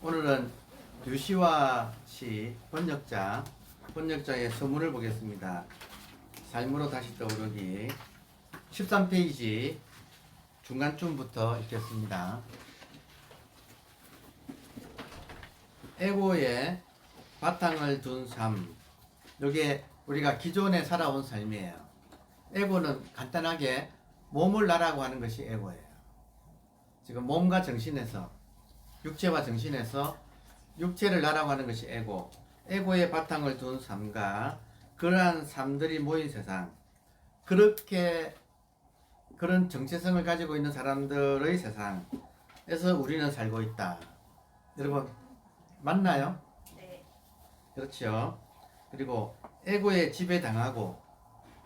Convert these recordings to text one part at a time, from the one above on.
오늘은 류시와 시 번역자의 서문을 보겠습니다. 삶으로 다시 떠오르기 13페이지 중간쯤부터 읽겠습니다. 에고의 바탕을 둔 삶. 이게 우리가 기존에 살아온 삶이에요. 에고는 간단하게 몸을 나라고 하는 것이 에고예요. 지금 몸과 정신에서, 육체와 정신에서 육체를 나라고 하는 것이 에고. 에고의 바탕을 둔 삶과 그러한 삶들이 모인 세상. 그런 정체성을 가지고 있는 사람들의 세상에서 우리는 살고 있다. 여러분, 맞나요? 네. 그렇죠. 그리고 에고에 지배당하고,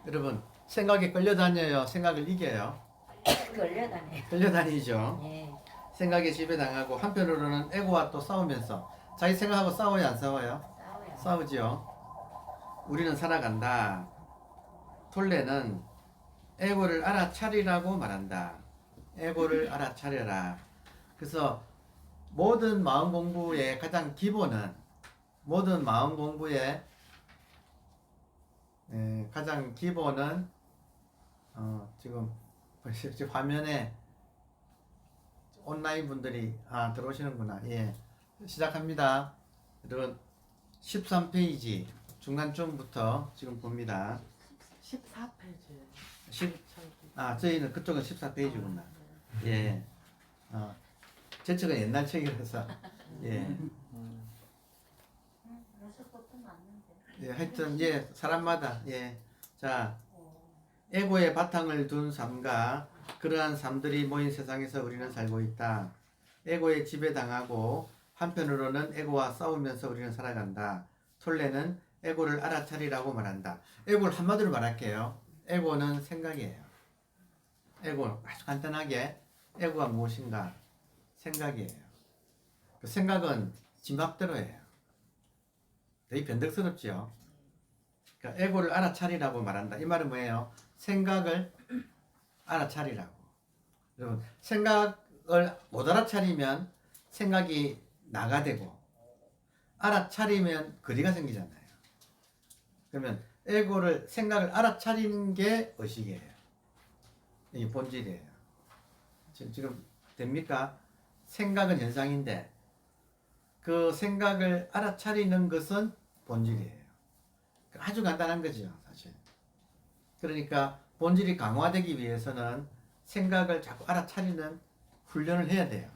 여러분, 생각에 끌려다녀요? 생각을 이겨요? 걸려다녀요. 끌려다니죠. 예. 생각에 지배당하고, 한편으로는 에고와 또 싸우면서, 자기 생각하고 싸워요, 안 싸워요? 싸워요. 싸우지요. 우리는 살아간다. 톨레는 에고를 알아차리라고 말한다. 에고를 알아차려라. 그래서 모든 마음 공부의 가장 기본은, 가장 기본은 지금 보십시오. 화면에 온라인 분들이 들어오시는구나. 예, 시작합니다. 여러분 13페이지 중간쯤부터 지금 봅니다. 14페이지. 저희는 그쪽은 14페이지구나. 예, 제 책은 옛날 책이라서 예. 그것도 맞는데. 예, 하여튼 사람마다 자, 에고의 바탕을 둔 삶과 그러한 삶들이 모인 세상에서 우리는 살고 있다. 에고에 지배당하고 한편으로는 에고와 싸우면서 우리는 살아간다. 톨레는 에고를 알아차리라고 말한다. 에고를 한마디로 말할게요. 에고는 생각이에요. 에고, 아주 간단하게 에고가 무엇인가? 생각이에요. 그 생각은 지 맘대로예요. 되게 변덕스럽지요. 그러니까 에고를 알아차리라고 말한다. 이 말은 뭐예요? 생각을 알아차리라고. 여러분, 생각을 못 알아차리면 생각이 나가 되고, 알아차리면 거리가 생기잖아요. 그러면 생각을 알아차리는 게 의식이에요. 이게 본질이에요. 지금 됩니까? 생각은 현상인데 그 생각을 알아차리는 것은 본질이에요. 아주 간단한 거죠, 사실. 그러니까 본질이 강화되기 위해서는 생각을 자꾸 알아차리는 훈련을 해야 돼요.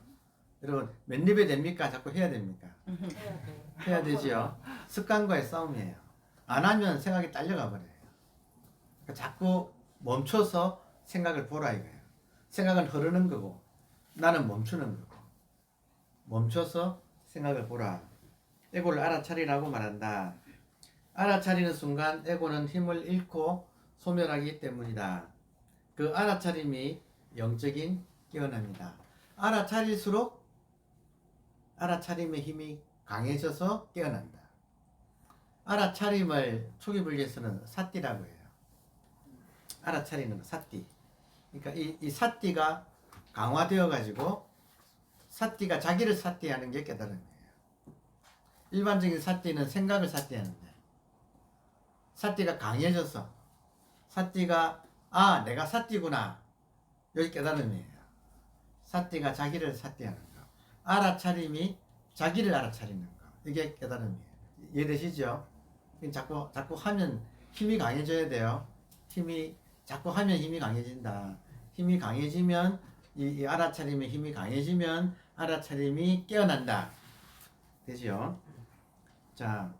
여러분, 몇 입에 됩니까? 자꾸 해야 됩니까? 해야 되죠. 습관과의 싸움이에요. 안 하면 생각이 딸려가 버려요. 그러니까 자꾸 멈춰서 생각을 보라 이거예요. 생각은 흐르는 거고 나는 멈추는 거고. 멈춰서 생각을 보라. 에고를 알아차리라고 말한다. 알아차리는 순간 에고는 힘을 잃고 소멸하기 때문이다. 그 알아차림이 영적인 깨어남이다. 알아차릴수록 알아차림의 힘이 강해져서 깨어난다. 알아차림을 초기 불교에서는 사띠라고 해요. 알아차리는 사띠. 그러니까 이 사띠가 강화되어 가지고 사띠가 자기를 사띠하는 게 깨달음이에요. 일반적인 사띠는 생각을 사띠하는데 사띠가 강해져서 사띠가 내가 사띠구나. 여기 깨달음이에요. 사띠가 자기를 사띠하는 거. 알아차림이 자기를 알아차리는 거. 이게 깨달음이에요. 이해되시죠? 자꾸 하면 힘이 강해져야 돼요. 자꾸 하면 힘이 강해진다. 힘이 강해지면 이 알아차림의 힘이 강해지면 알아차림이 깨어난다. 되죠? 자,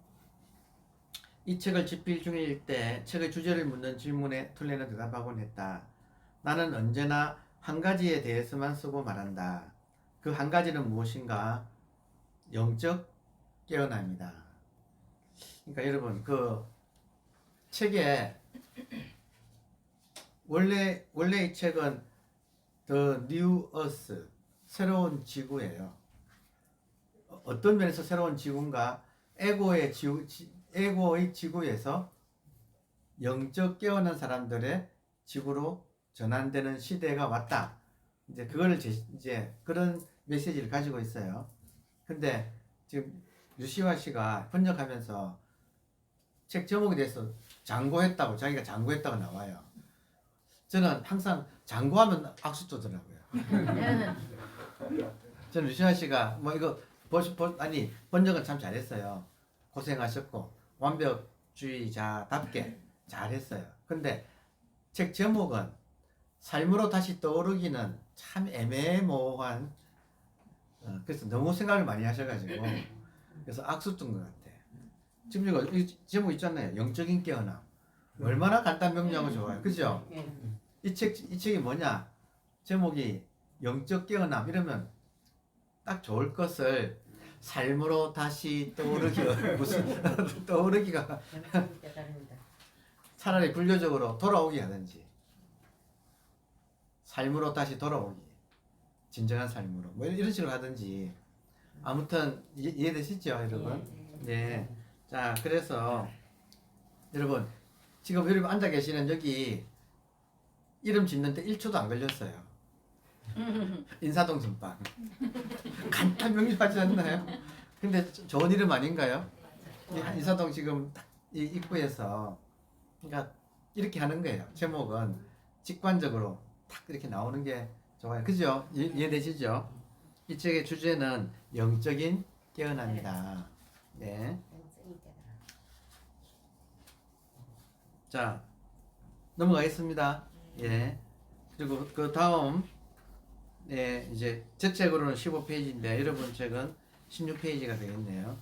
이 책을 집필 중일 때 책의 주제를 묻는 질문에 툴레는 대답하곤 했다. 나는 언제나 한 가지에 대해서만 쓰고 말한다. 그 한 가지는 무엇인가? 영적 깨어남이다. 그러니까 여러분, 그 책에 원래 이 책은 The New Earth, 새로운 지구예요. 어떤 면에서 새로운 지구인가? 에고의 지구에서 영적 깨어난 사람들의 지구로 전환되는 시대가 왔다. 이제 그거를 이제 그런 메시지를 가지고 있어요. 근데 지금 유시화 씨가 번역하면서 책 제목에 대해서 장고했다고 자기가 장고했다고 나와요. 저는 항상 장고하면 악수 뜨더라고요. 저는 유시화 씨가 뭐 이거 아니 번역은 참 잘했어요. 고생하셨고 완벽주의자답게 잘했어요. 근데 책 제목은 삶으로 다시 떠오르기는 참 애매모호한 그래서 너무 생각을 많이 하셔가지고 그래서 악수 뜬 것 같아. 지금 이거 이 제목 있잖아요. 영적인 깨어남. 얼마나 간단 명료하고 좋아요. 그죠? 이 책이 뭐냐? 제목이 영적 깨어남 이러면 딱 좋을 것을 삶으로 다시 떠오르기 무슨 떠오르기가 차라리 불교적으로 돌아오기 하든지 삶으로 다시 돌아오기 진정한 삶으로 뭐 이런 식으로 하든지 아무튼 이해되시죠 여러분? 네. 자 그래서 여러분 지금 여러분 앉아 계시는 여기 이름 짓는데 1초도 안 걸렸어요. 인사동 전방 간단 명료하지 않나요? 근데 좋은 이름 아닌가요? 인사동 지금 딱 이 입구에서 그러니까 이렇게 하는 거예요. 제목은 직관적으로 딱 이렇게 나오는 게 좋아요. 그죠? 이해되시죠? 이 책의 주제는 영적인 깨어남이다. 네. 자 넘어가겠습니다. 예. 그리고 그 다음 네, 이제 제 책으로는 15페이지인데 여러분 책은 16페이지가 되겠네요.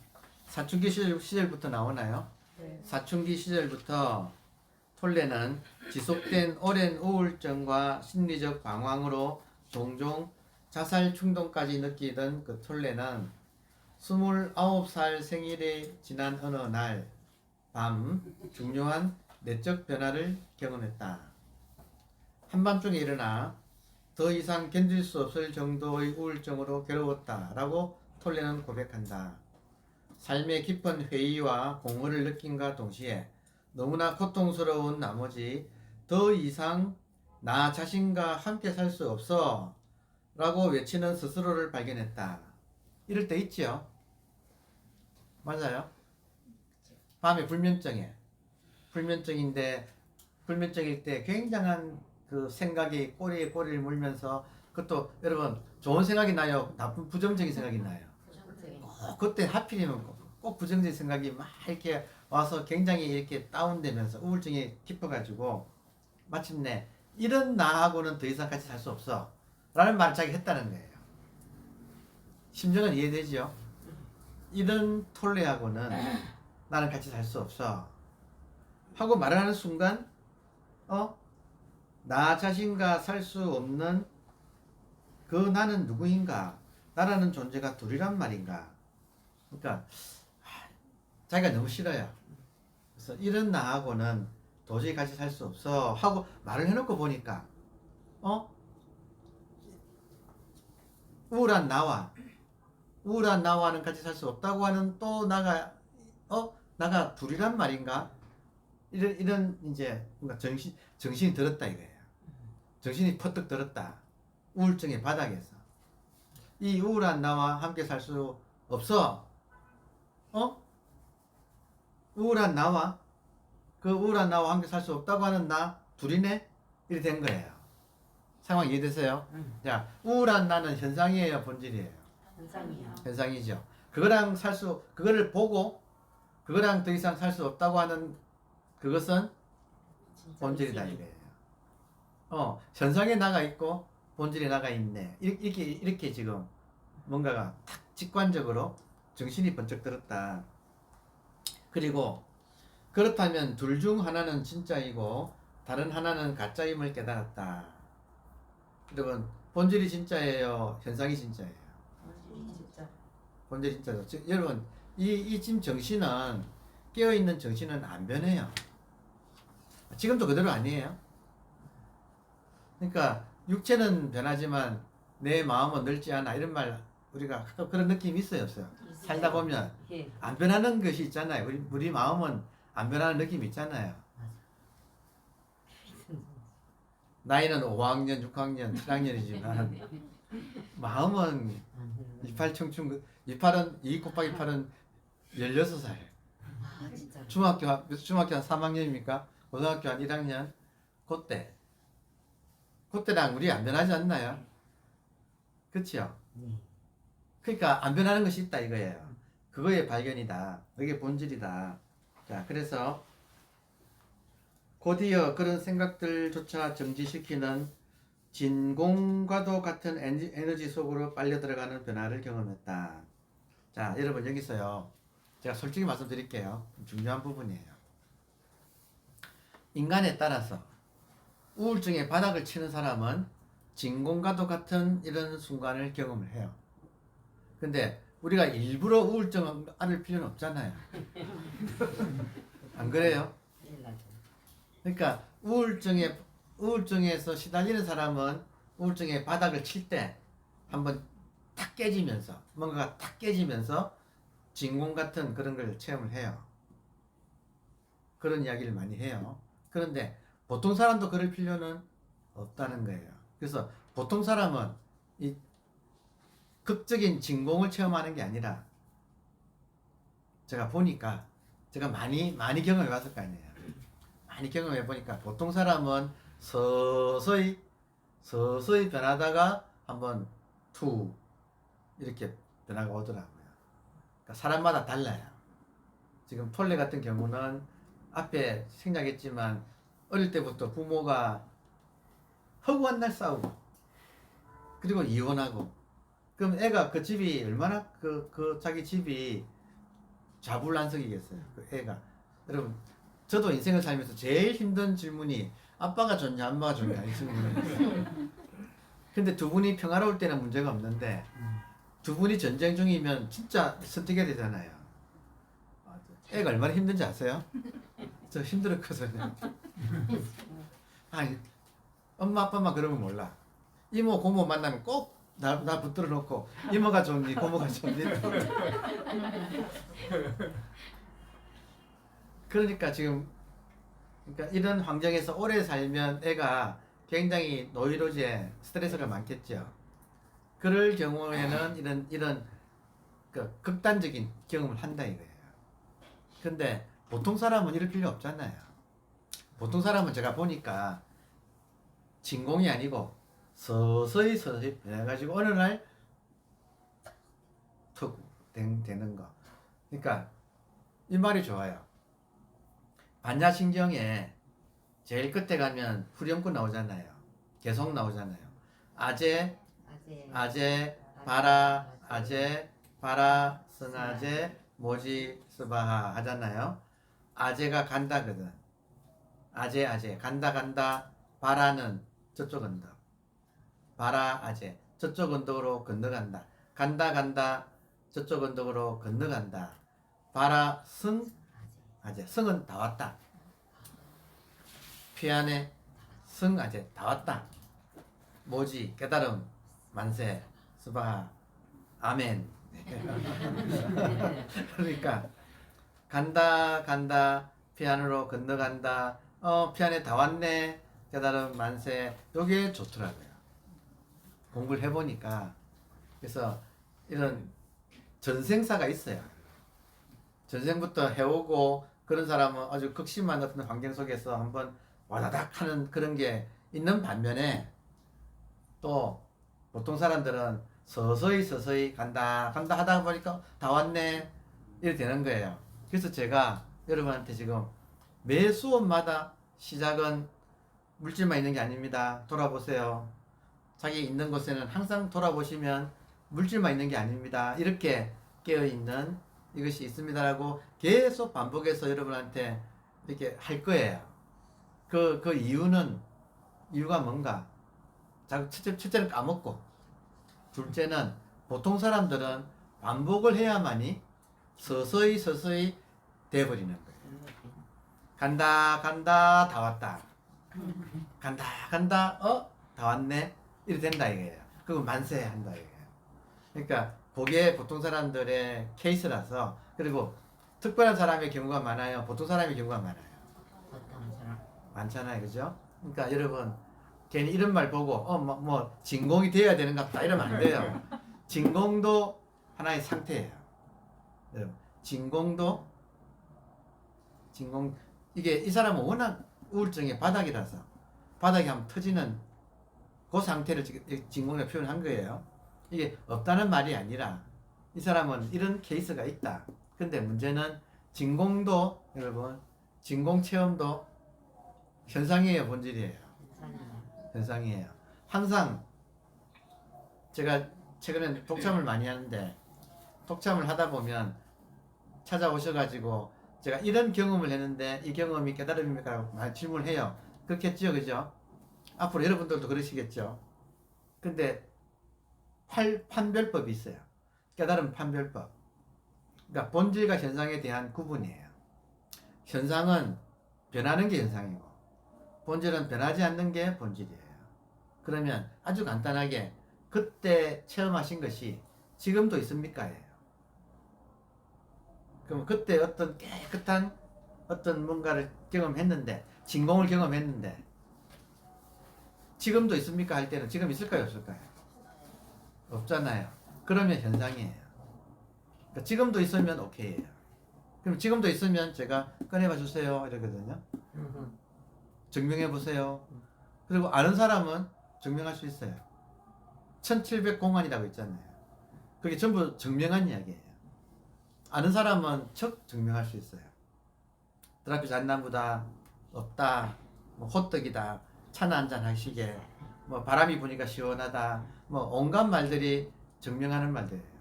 사춘기 시절부터 나오나요? 네. 사춘기 시절부터 톨레는 지속된 오랜 우울증과 심리적 방황으로 종종 자살 충동까지 느끼던 그 톨레는 29살 생일이 지난 어느 날 밤 중요한 내적 변화를 경험했다. 한밤중에 일어나 더 이상 견딜 수 없을 정도의 우울증으로 괴로웠다라고 톨레는 고백한다. 삶의 깊은 회의와 공허를 느낀과 동시에 너무나 고통스러운 나머지 더 이상 나 자신과 함께 살 수 없어 라고 외치는 스스로를 발견했다. 이럴 때 있지요? 맞아요? 밤에 불면증일 때 굉장한 그 생각이 꼬리에 꼬리를 물면서 그것도 여러분 좋은 생각이 나요? 나쁜 부정적인 생각이 나요? 그때 하필이면 꼭 부정적인 생각이 막 이렇게 와서 굉장히 이렇게 다운되면서 우울증이 깊어가지고 마침내 이런 나하고는 더 이상 같이 살 수 없어 라는 말을 자기 했다는 거예요. 심정은 이해되죠? 이런 톨레하고는 나는 같이 살 수 없어 하고 말을 하는 순간 나 자신과 살 수 없는 그 나는 누구인가? 나라는 존재가 둘이란 말인가? 그러니까 자기가 너무 싫어요. 그래서 이런 나하고는 도저히 같이 살 수 없어 하고 말을 해놓고 보니까 우울한 나와는 같이 살 수 없다고 하는 또 나가 둘이란 말인가? 이런 이제 뭔가 정신이 들었다 이거예요. 정신이 퍼뜩 들었다. 우울증의 바닥에서 이 우울한 나와 함께 살 수 없어. 우울한 나와 함께 살 수 없다고 하는 나 둘이네? 이렇게 된 거예요. 상황 이해되세요? 자, 우울한 나는 현상이에요, 본질이에요? 현상이요. 현상이죠. 그거를 보고 그거랑 더 이상 살 수 없다고 하는 그것은 본질이다 이거예요. 현상에 나가 있고 본질에 나가 있네. 이렇게 지금 뭔가가 탁 직관적으로 정신이 번쩍 들었다. 그리고 그렇다면 둘 중 하나는 진짜이고 다른 하나는 가짜임을 깨달았다. 여러분 본질이 진짜예요? 현상이 진짜예요? 본질이 진짜죠. 즉, 여러분 이 지금 정신은 깨어있는 정신은 안 변해요. 지금도 그대로 아니에요. 그러니까 육체는 변하지만 내 마음은 늙지 않아 이런 말 우리가 그런 느낌이 있어요 없어요? 살다 보면 안 변하는 것이 있잖아요. 우리 마음은 안 변하는 느낌이 있잖아요. 나이는 5학년, 6학년, 7학년이지만 마음은 28 청춘 28은 2 곱하기 8은 16살. 아 진짜. 중학교 한 3학년입니까? 고등학교 한 1학년 그때랑 우리 안 변하지 않나요? 그렇죠? 그러니까 안 변하는 것이 있다 이거예요. 그거의 발견이다. 그게 본질이다. 자, 그래서 곧이어 그런 생각들조차 정지시키는 진공과도 같은 에너지 속으로 빨려 들어가는 변화를 경험했다. 자, 여러분 여기서요. 제가 솔직히 말씀드릴게요. 중요한 부분이에요. 인간에 따라서 우울증의 바닥을 치는 사람은 진공과도 같은 이런 순간을 경험을 해요. 근데 우리가 일부러 우울증을 앓을 필요는 없잖아요. 안 그래요? 그러니까 우울증에서 시달리는 사람은 우울증의 바닥을 칠 때 한번 탁 깨지면서 뭔가가 탁 깨지면서 진공 같은 그런 걸 체험을 해요. 그런 이야기를 많이 해요. 그런데 보통 사람도 그럴 필요는 없다는 거예요. 그래서 보통 사람은 이 극적인 진공을 체험하는 게 아니라 제가 보니까 제가 많이 경험해 봤을 거 아니에요. 많이 경험해 보니까 보통 사람은 서서히 변하다가 한번 툭 이렇게 변화가 오더라고요. 그러니까 사람마다 달라요. 지금 톨레 같은 경우는 앞에 생략했지만 어릴 때부터 부모가 허구한 날 싸우고 그리고 이혼하고 그럼 애가 그 집이 얼마나 그 자기 집이 자불란석이겠어요. 그 애가. 여러분 저도 인생을 살면서 제일 힘든 질문이 아빠가 좋냐 엄마가 좋냐 이 질문이었어요. 근데 두 분이 평화로울 때는 문제가 없는데 두 분이 전쟁 중이면 진짜 선택해야 되잖아요. 애가 얼마나 힘든지 아세요? 저 힘들었거든요. 아니 엄마 아빠만 그러면 몰라. 이모 고모 만나면 꼭 나 붙들어 놓고 이모가 좋니 고모가 좋니. 그러니까 지금 이런 환경에서 오래 살면 애가 굉장히 노이로제 스트레스가 많겠죠. 그럴 경우에는 이런 그 극단적인 경험을 한다 이거예요. 근데 보통 사람은 이럴 필요 없잖아요. 보통 사람은 제가 보니까 진공이 아니고 서서히 변해가지고 어느 날 툭 되는 거. 그러니까 이 말이 좋아요. 반야신경에 제일 끝에 가면 후렴구 나오잖아요. 계속 나오잖아요. 아제, 바라, 승아제, 모지, 스바하 하잖아요. 아제가 간다거든. 아제, 간다, 바라는 저쪽 언덕. 바라, 아제, 저쪽 언덕으로 건너간다. 간다, 저쪽 언덕으로 건너간다. 바라, 승, 아제, 승은 다 왔다. 피안에 승, 아제, 다 왔다. 모지, 깨달음, 만세, 스바하, 아멘. 그러니까 간다 피안으로 건너간다 피안에 다 왔네 깨달음 만세 요게 좋더라고요. 공부를 해보니까. 그래서 이런 전생사가 있어요. 전생부터 해오고 그런 사람은 아주 극심한 어떤 환경 속에서 한번 와다닥 하는 그런 게 있는 반면에 또 보통 사람들은 서서히 간다 하다 보니까 다 왔네 이렇게 되는 거예요. 그래서 제가 여러분한테 지금 매 수업마다 시작은 물질만 있는 게 아닙니다. 돌아보세요. 자기 있는 곳에는 항상 돌아보시면 물질만 있는 게 아닙니다. 이렇게 깨어있는 이것이 있습니다라고 계속 반복해서 여러분한테 이렇게 할 거예요. 그 이유가 뭔가? 첫째는 까먹고, 둘째는 보통 사람들은 반복을 해야만이 서서히 돼버리는 거예요. 간다 다 왔다. 간다 다 왔네 이렇게 된다 이거예요. 그거 만세 한다 이거예요. 그러니까 그게 보통 사람들의 케이스라서. 그리고 특별한 사람의 경우가 많아요. 보통 사람의 경우가 많아요. 많잖아요, 그죠? 그러니까 여러분 괜히 이런 말 보고 뭐 진공이 돼야 되는 것 같다 이러면 안 돼요. 진공도 하나의 상태예요. 여러분, 진공도 진공 이게 이 사람은 워낙 우울증의 바닥이라서 바닥이 한번 터지는 그 상태를 지금 진공이라고 표현한 거예요. 이게 없다는 말이 아니라 이 사람은 이런 케이스가 있다. 근데 문제는 진공도 여러분 진공 체험도 현상이에요, 본질이에요. 현상이에요. 항상 제가 최근에 독참을 많이 하는데 독참을 하다 보면 찾아오셔가지고 제가 이런 경험을 했는데 이 경험이 깨달음입니까? 라고 많이 질문을 해요. 그렇겠죠, 그죠? 앞으로 여러분들도 그러시겠죠. 근데 판별법이 있어요. 깨달음 판별법. 그러니까 본질과 현상에 대한 구분이에요. 현상은 변하는 게 현상이고 본질은 변하지 않는 게 본질이에요. 그러면 아주 간단하게 그때 체험하신 것이 지금도 있습니까? 예요. 그럼 그때 어떤 깨끗한 어떤 뭔가를 경험했는데 진공을 경험했는데 지금도 있습니까? 할 때는 지금 있을까요? 없을까요? 없잖아요. 그러면 현상이에요. 그러니까 지금도 있으면 오케이예요. 그럼 지금도 있으면 제가 꺼내봐 주세요 이러거든요. 증명해 보세요. 그리고 아는 사람은 증명할 수 있어요. 1700 공안이라고 있잖아요. 그게 전부 증명한 이야기예요. 아는 사람은 척 증명할 수 있어요. 드라피 잣나무다, 없다, 뭐 호떡이다, 차나 한잔 하시게, 뭐 바람이 부니까 시원하다, 뭐 온갖 말들이 증명하는 말들이에요.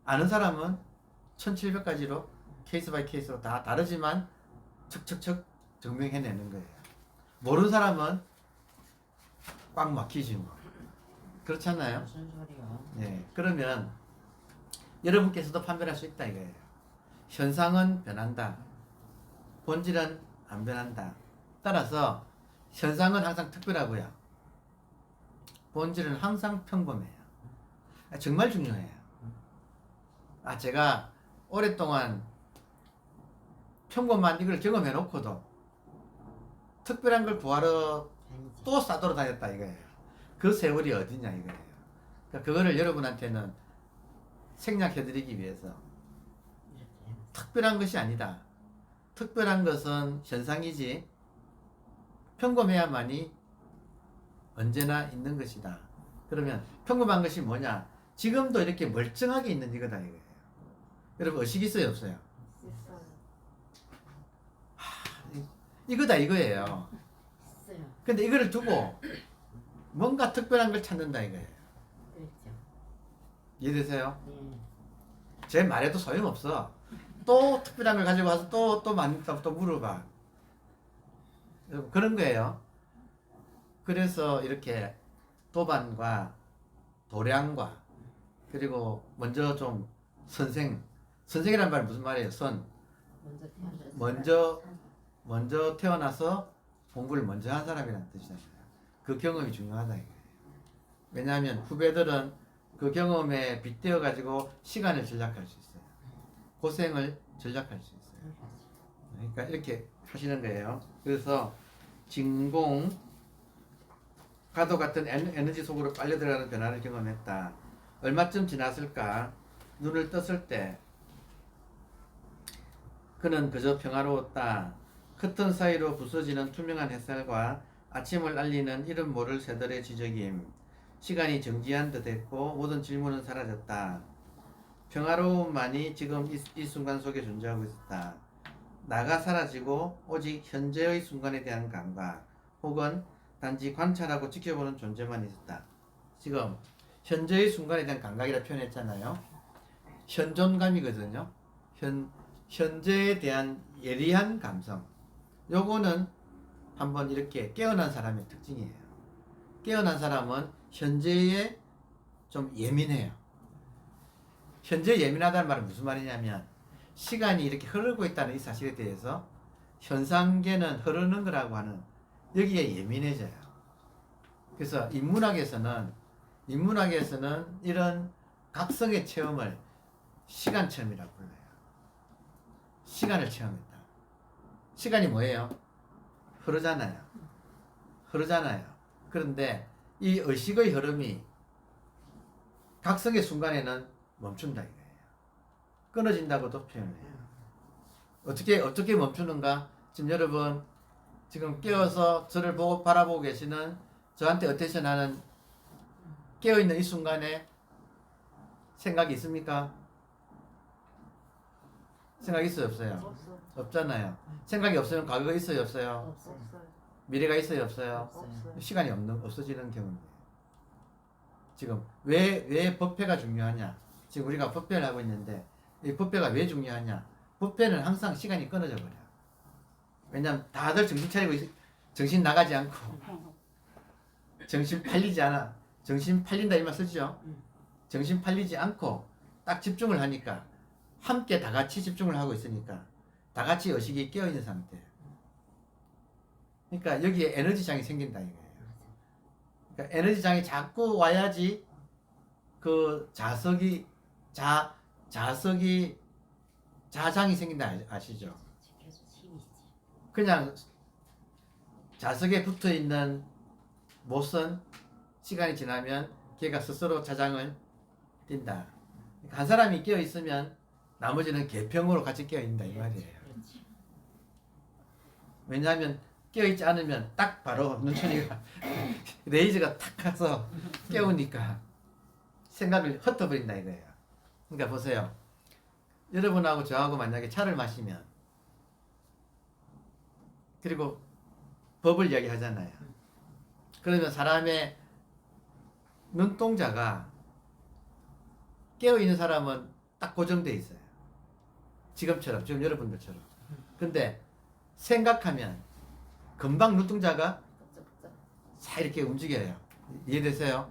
아는 사람은 1700가지로 케이스 바이 케이스로 다 다르지만 척척척 증명해내는 거예요. 모르는 사람은 꽉 막히지 뭐. 그렇잖아요. 무슨 소리야? 네, 그러면 여러분께서도 판별할 수 있다 이거예요. 현상은 변한다. 본질은 안 변한다. 따라서 현상은 항상 특별하고요. 본질은 항상 평범해요. 정말 중요해요. 제가 오랫동안 평범한 이걸 경험해 놓고도 특별한 걸 구하러 아니지. 또 싸돌아 다녔다 이거예요. 그 세월이 어디냐 이거예요. 그러니까 그거를 여러분한테는 생략해드리기 위해서 이렇게. 특별한 것이 아니다. 특별한 것은 현상이지 평범해야만이 언제나 있는 것이다. 그러면 평범한 것이 뭐냐? 지금도 이렇게 멀쩡하게 있는 이거다 이거예요. 여러분 의식 있어요 없어요? 있어요. 이거다 이거예요. 있어요. 근데 이거를 두고 뭔가 특별한 걸 찾는다 이거예요. 그렇죠. 이해되세요? 네. 제 말에도 소용없어. 또 특별한 걸 가지고 와서 또 물어봐. 여러분, 그런 거예요. 그래서 이렇게 도반과 도량과 그리고 먼저 좀 선생이라는 말은 무슨 말이에요? 먼저 태어나서 공부를 먼저 한 사람이라는 뜻이잖아요. 그 경험이 중요하다 이거예요. 왜냐하면 후배들은 그 경험에 빗대어 가지고 시간을 절약할 수 있어요. 고생을 절약할 수 있어요. 그러니까 이렇게 하시는 거예요. 그래서 진공 가도 같은 에너지 속으로 빨려 들어가는 변화를 경험했다. 얼마쯤 지났을까? 눈을 떴을 때 그는 그저 평화로웠다. 커튼 사이로 부서지는 투명한 햇살과 아침을 알리는 이름 모를 새들의 지저김. 시간이 정지한 듯 했고 모든 질문은 사라졌다. 평화로움만이 지금 이 순간 속에 존재하고 있었다. 나가 사라지고 오직 현재의 순간에 대한 감각 혹은 단지 관찰하고 지켜보는 존재만 있었다. 지금 현재의 순간에 대한 감각이라 표현했잖아요. 현존감이거든요. 현재에 대한 예리한 감성. 요거는 한번 이렇게 깨어난 사람의 특징이에요. 깨어난 사람은 현재에 좀 예민해요. 현재 예민하다는 말은 무슨 말이냐면 시간이 이렇게 흐르고 있다는 이 사실에 대해서 현상계는 흐르는 거라고 하는 여기에 예민해져요. 그래서 인문학에서는 이런 각성의 체험을 시간 체험이라고 불러요. 시간을 체험했다. 시간이 뭐예요? 흐르잖아요. 그런데 이 의식의 흐름이 각성의 순간에는 멈춘다 이거예요. 끊어진다고도 표현을 해요. 어떻게 멈추는가? 지금 여러분 지금 깨어서 저를 보고 바라보고 계시는 저한테 어테서 나는 깨어있는 이 순간에 생각이 있습니까? 생각이 있어요 없어요? 없어. 없잖아요. 생각이 없으면 과거가 있어요 없어요? 없어요. 없어요. 미래가 있어요 없어요? 없어요. 시간이 없어지는 경우입니다. 지금 왜 법회가 중요하냐? 지금 우리가 법회를 하고 있는데 이 법회가 왜 중요하냐? 법회는 항상 시간이 끊어져 버려. 왜냐면 다들 정신 차리고 정신 나가지 않고 정신 팔리지 않아. 정신 팔린다 이 말 쓰죠? 정신 팔리지 않고 딱 집중을 하니까 함께 다 같이 집중을 하고 있으니까 다 같이 의식이 깨어 있는 상태예요. 그러니까 여기에 에너지장이 생긴다 이거예요. 그러니까 에너지장이 자꾸 와야지 그 자석이 자장이 생긴다 아시죠? 계속 힘이지. 그냥 자석에 붙어 있는 못은 시간이 지나면 걔가 스스로 자장을 띈다. 그러니까 한 사람이 깨어 있으면 나머지는 개평으로 같이 깨어 있다 이 말이에요. 그렇지. 왜냐하면 깨어 있지 않으면 딱 바로 눈초리가 레이저가 탁 가서 깨우니까 생각을 흩어버린다 이거예요. 그러니까 보세요. 여러분하고 저하고 만약에 차를 마시면 그리고 법을 이야기하잖아요. 그러면 사람의 눈동자가 깨어있는 사람은 딱 고정되어 있어요. 지금처럼, 지금 여러분들처럼. 근데 생각하면 금방 눈동자가 복잡복잡. 싹 이렇게 움직여요. 이해되세요?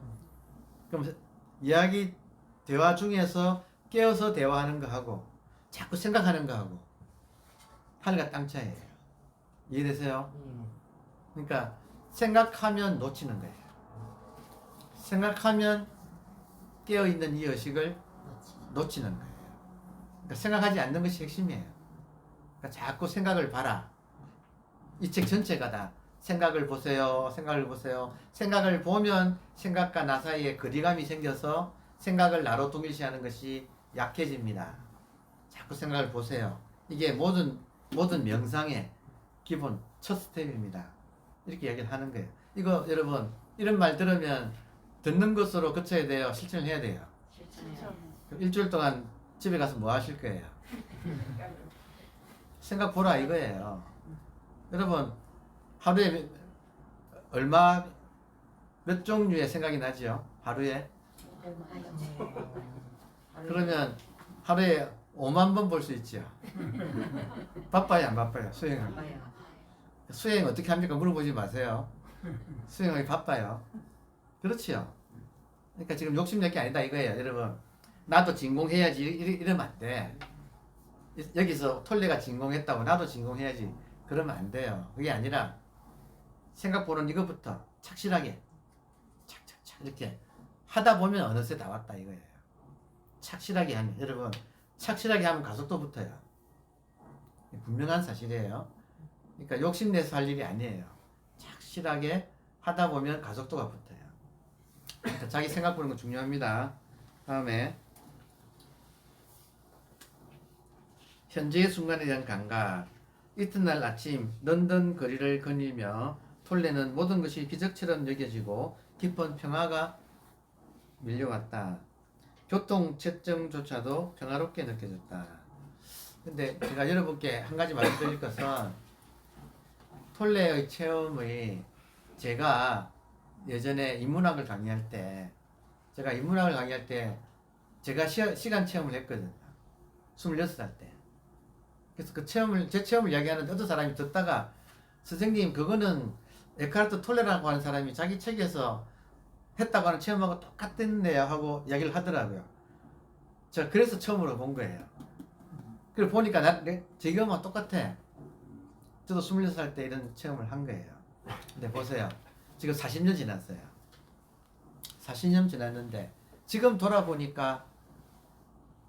그럼 이야기, 대화 중에서 깨어서 대화하는 거하고 자꾸 생각하는 거하고 하늘과 땅 차이예요. 이해되세요? 그러니까 생각하면 놓치는 거예요. 생각하면 깨어있는 이 의식을 놓치는 거예요. 그러니까 생각하지 않는 것이 핵심이에요. 그러니까 자꾸 생각을 봐라. 이 책 전체가 다 생각을 보세요. 생각을 보세요. 생각을 보면 생각과 나 사이에 거리감이 생겨서 생각을 나로 동일시하는 것이 약해집니다. 자꾸 생각을 보세요. 이게 모든 명상의 기본 첫 스텝입니다. 이렇게 얘기를 하는 거예요. 이거 여러분 이런 말 들으면 듣는 것으로 그쳐야 돼요. 실천을 해야 돼요. 실천해요. 그럼 일주일 동안 집에 가서 뭐 하실 거예요? 생각 보라 이거예요. 여러분 하루에 몇 종류의 생각이 나죠? 하루에? 그러면 하루에 5만 번 볼 수 있죠. 바빠요 안 바빠요? 수행을. 봐요. 수행 어떻게 합니까? 물어보지 마세요. 수행하기 바빠요. 그렇지요. 그러니까 지금 욕심낼 게 아니다 이거예요. 여러분 나도 진공해야지 이러면 안 돼. 여기서 톨레가 진공했다고 나도 진공해야지 그러면 안 돼요. 그게 아니라 생각 보는 이거부터 착실하게 착착착 이렇게 하다 보면 어느새 다 왔다 이거예요. 착실하게 하면 여러분 착실하게 하면 가속도 붙어요. 분명한 사실이에요. 그러니까 욕심내서 할 일이 아니에요. 착실하게 하다 보면 가속도가 붙어요. 그러니까 자기 생각 보는 거 중요합니다. 다음에 현재의 순간에 대한 감각. 이튿날 아침 런던 거리를 거닐며 톨레는 모든 것이 기적처럼 여겨지고 깊은 평화가 밀려왔다. 교통 채점조차도 평화롭게 느껴졌다. 근데 제가 여러분께 한 가지 말씀드릴 것은 톨레의 체험의 제가 예전에 인문학을 강의할 때 제가 시간 체험을 했거든요. 26살 때. 그래서 제 체험을 이야기하는데 어떤 사람이 듣다가 선생님 그거는 에카르트 톨레라고 하는 사람이 자기 책에서 했다고 하는 체험하고 똑같던데요 하고 이야기를 하더라고요. 제가 그래서 처음으로 본 거예요. 그리고 보니까 제 경험과 똑같아. 저도 26살 때 이런 체험을 한 거예요. 근데 보세요. 지금 40년 지났어요. 40년 지났는데 지금 돌아보니까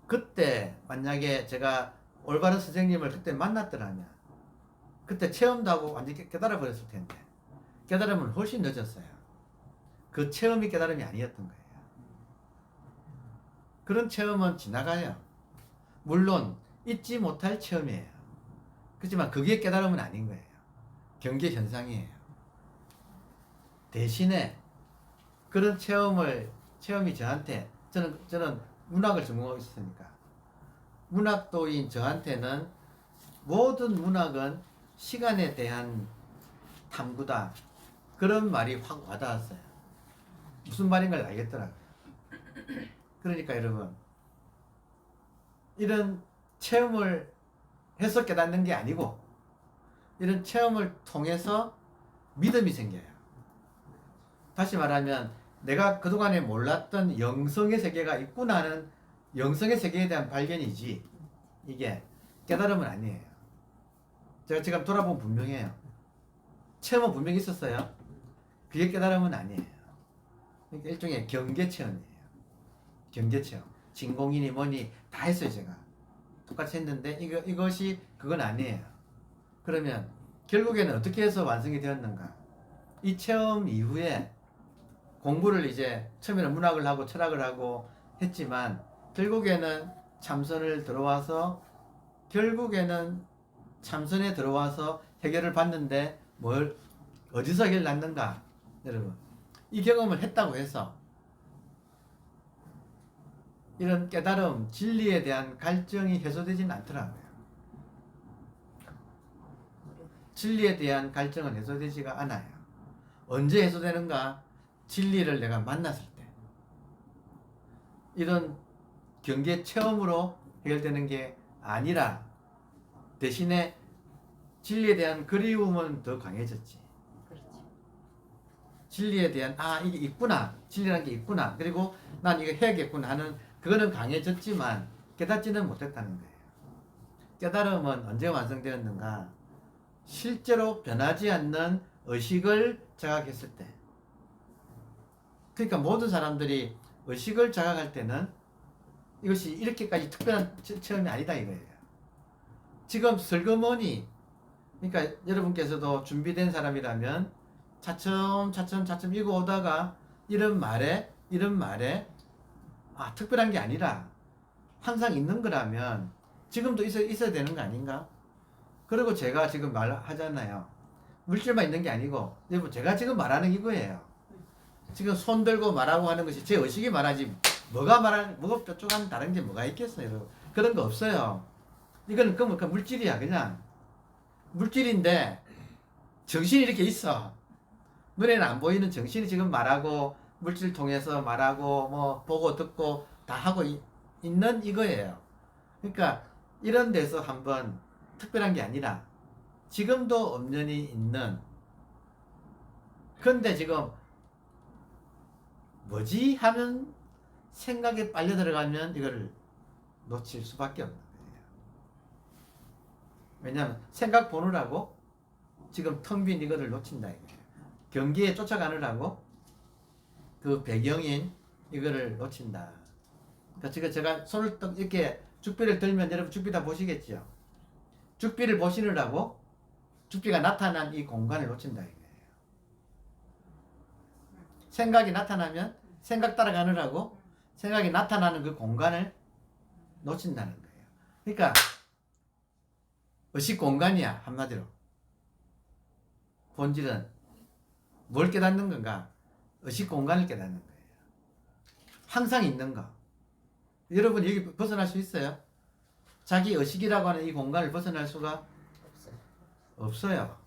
그때 만약에 제가 올바른 선생님을 그때 만났더라면 그때 체험도 하고 완전히 깨달아 버렸을 텐데 깨달음은 훨씬 늦었어요. 그 체험이 깨달음이 아니었던 거예요. 그런 체험은 지나가요. 물론 잊지 못할 체험이에요. 그렇지만 그게 깨달음은 아닌 거예요. 경계 현상이에요. 대신에 그런 체험이 저한테, 저는 문학을 전공하고 있었으니까, 문학도인 저한테는 모든 문학은 시간에 대한 탐구다. 그런 말이 확 와닿았어요. 무슨 말인가를 알겠더라고요. 그러니까 여러분, 이런 체험을 해서 깨닫는 게 아니고, 이런 체험을 통해서 믿음이 생겨요. 다시 말하면 내가 그동안에 몰랐던 영성의 세계가 있구나 하는 영성의 세계에 대한 발견이지, 이게 깨달음은 아니에요. 제가 지금 돌아보면 분명해요. 체험은 분명히 있었어요. 그게 깨달음은 아니에요. 그러니까 일종의 경계 체험이에요. 경계 체험. 진공이니 뭐니 다 했어요, 제가. 똑같이 했는데 이것이 그건 아니에요. 그러면 결국에는 어떻게 해서 완성이 되었는가? 이 체험 이후에 공부를 이제 처음에는 문학을 하고 철학을 하고 했지만 결국에는 참선을 들어와서 결국에는 참선에 들어와서 해결을 받는데 어디서 해결 났는가? 여러분, 이 경험을 했다고 해서 이런 깨달음, 진리에 대한 갈증이 해소되지는 않더라고요. 진리에 대한 갈증은 해소되지가 않아요. 언제 해소되는가? 진리를 내가 만났을 때. 이런 경계 체험으로 해결되는 게 아니라 대신에 진리에 대한 그리움은 더 강해졌지. 그렇죠. 진리에 대한 이게 있구나. 진리라는 게 있구나. 그리고 난 이거 해야겠구나 하는 그거는 강해졌지만 깨닫지는 못했다는 거예요. 깨달음은 언제 완성되었는가? 실제로 변하지 않는 의식을 자각했을 때. 그러니까 모든 사람들이 의식을 자각할 때는 이것이 이렇게까지 특별한 체험이 아니다 이거예요. 지금 슬그머니, 그러니까 여러분께서도 준비된 사람이라면 차츰 이거 오다가 이런 말에 특별한 게 아니라 항상 있는 거라면 지금도 있어야 되는 거 아닌가? 그리고 제가 지금 말하잖아요. 물질만 있는 게 아니고, 여러분 제가 지금 말하는 이거예요. 지금 손 들고 말하고 하는 것이 제 의식이 말하지 뭐가 뾰족한 다른 게 뭐가 있겠어요, 여러분. 그런 거 없어요. 이거는 그러니까 물질이야, 그냥. 물질인데 정신이 이렇게 있어. 눈에는 안 보이는 정신이 지금 말하고 물질 통해서 말하고 뭐 보고 듣고 다 하고 있는 이거예요. 그러니까 이런 데서 한번 특별한 게 아니라 지금도 엄연히 있는, 근데 지금 뭐지 하면 생각에 빨려 들어가면 이걸 놓칠 수밖에 없는 거예요. 왜냐하면 생각 보느라고 지금 텅 빈 이거를 놓친다 이거예요. 경기에 쫓아가느라고 그 배경인 이거를 놓친다. 그러니까 지금 제가 손을 떡 이렇게 죽비를 들면 여러분 죽비 다 보시겠죠? 죽비를 보시느라고 죽비가 나타난 이 공간을 놓친다 이거예요. 생각이 나타나면 생각 따라가느라고 생각이 나타나는 그 공간을 놓친다는 거예요. 그러니까 의식 공간이야, 한마디로. 본질은 뭘 깨닫는 건가? 의식 공간을 깨닫는 거예요. 항상 있는 거. 여러분 여기 벗어날 수 있어요? 자기 의식이라고 하는 이 공간을 벗어날 수가 없어요.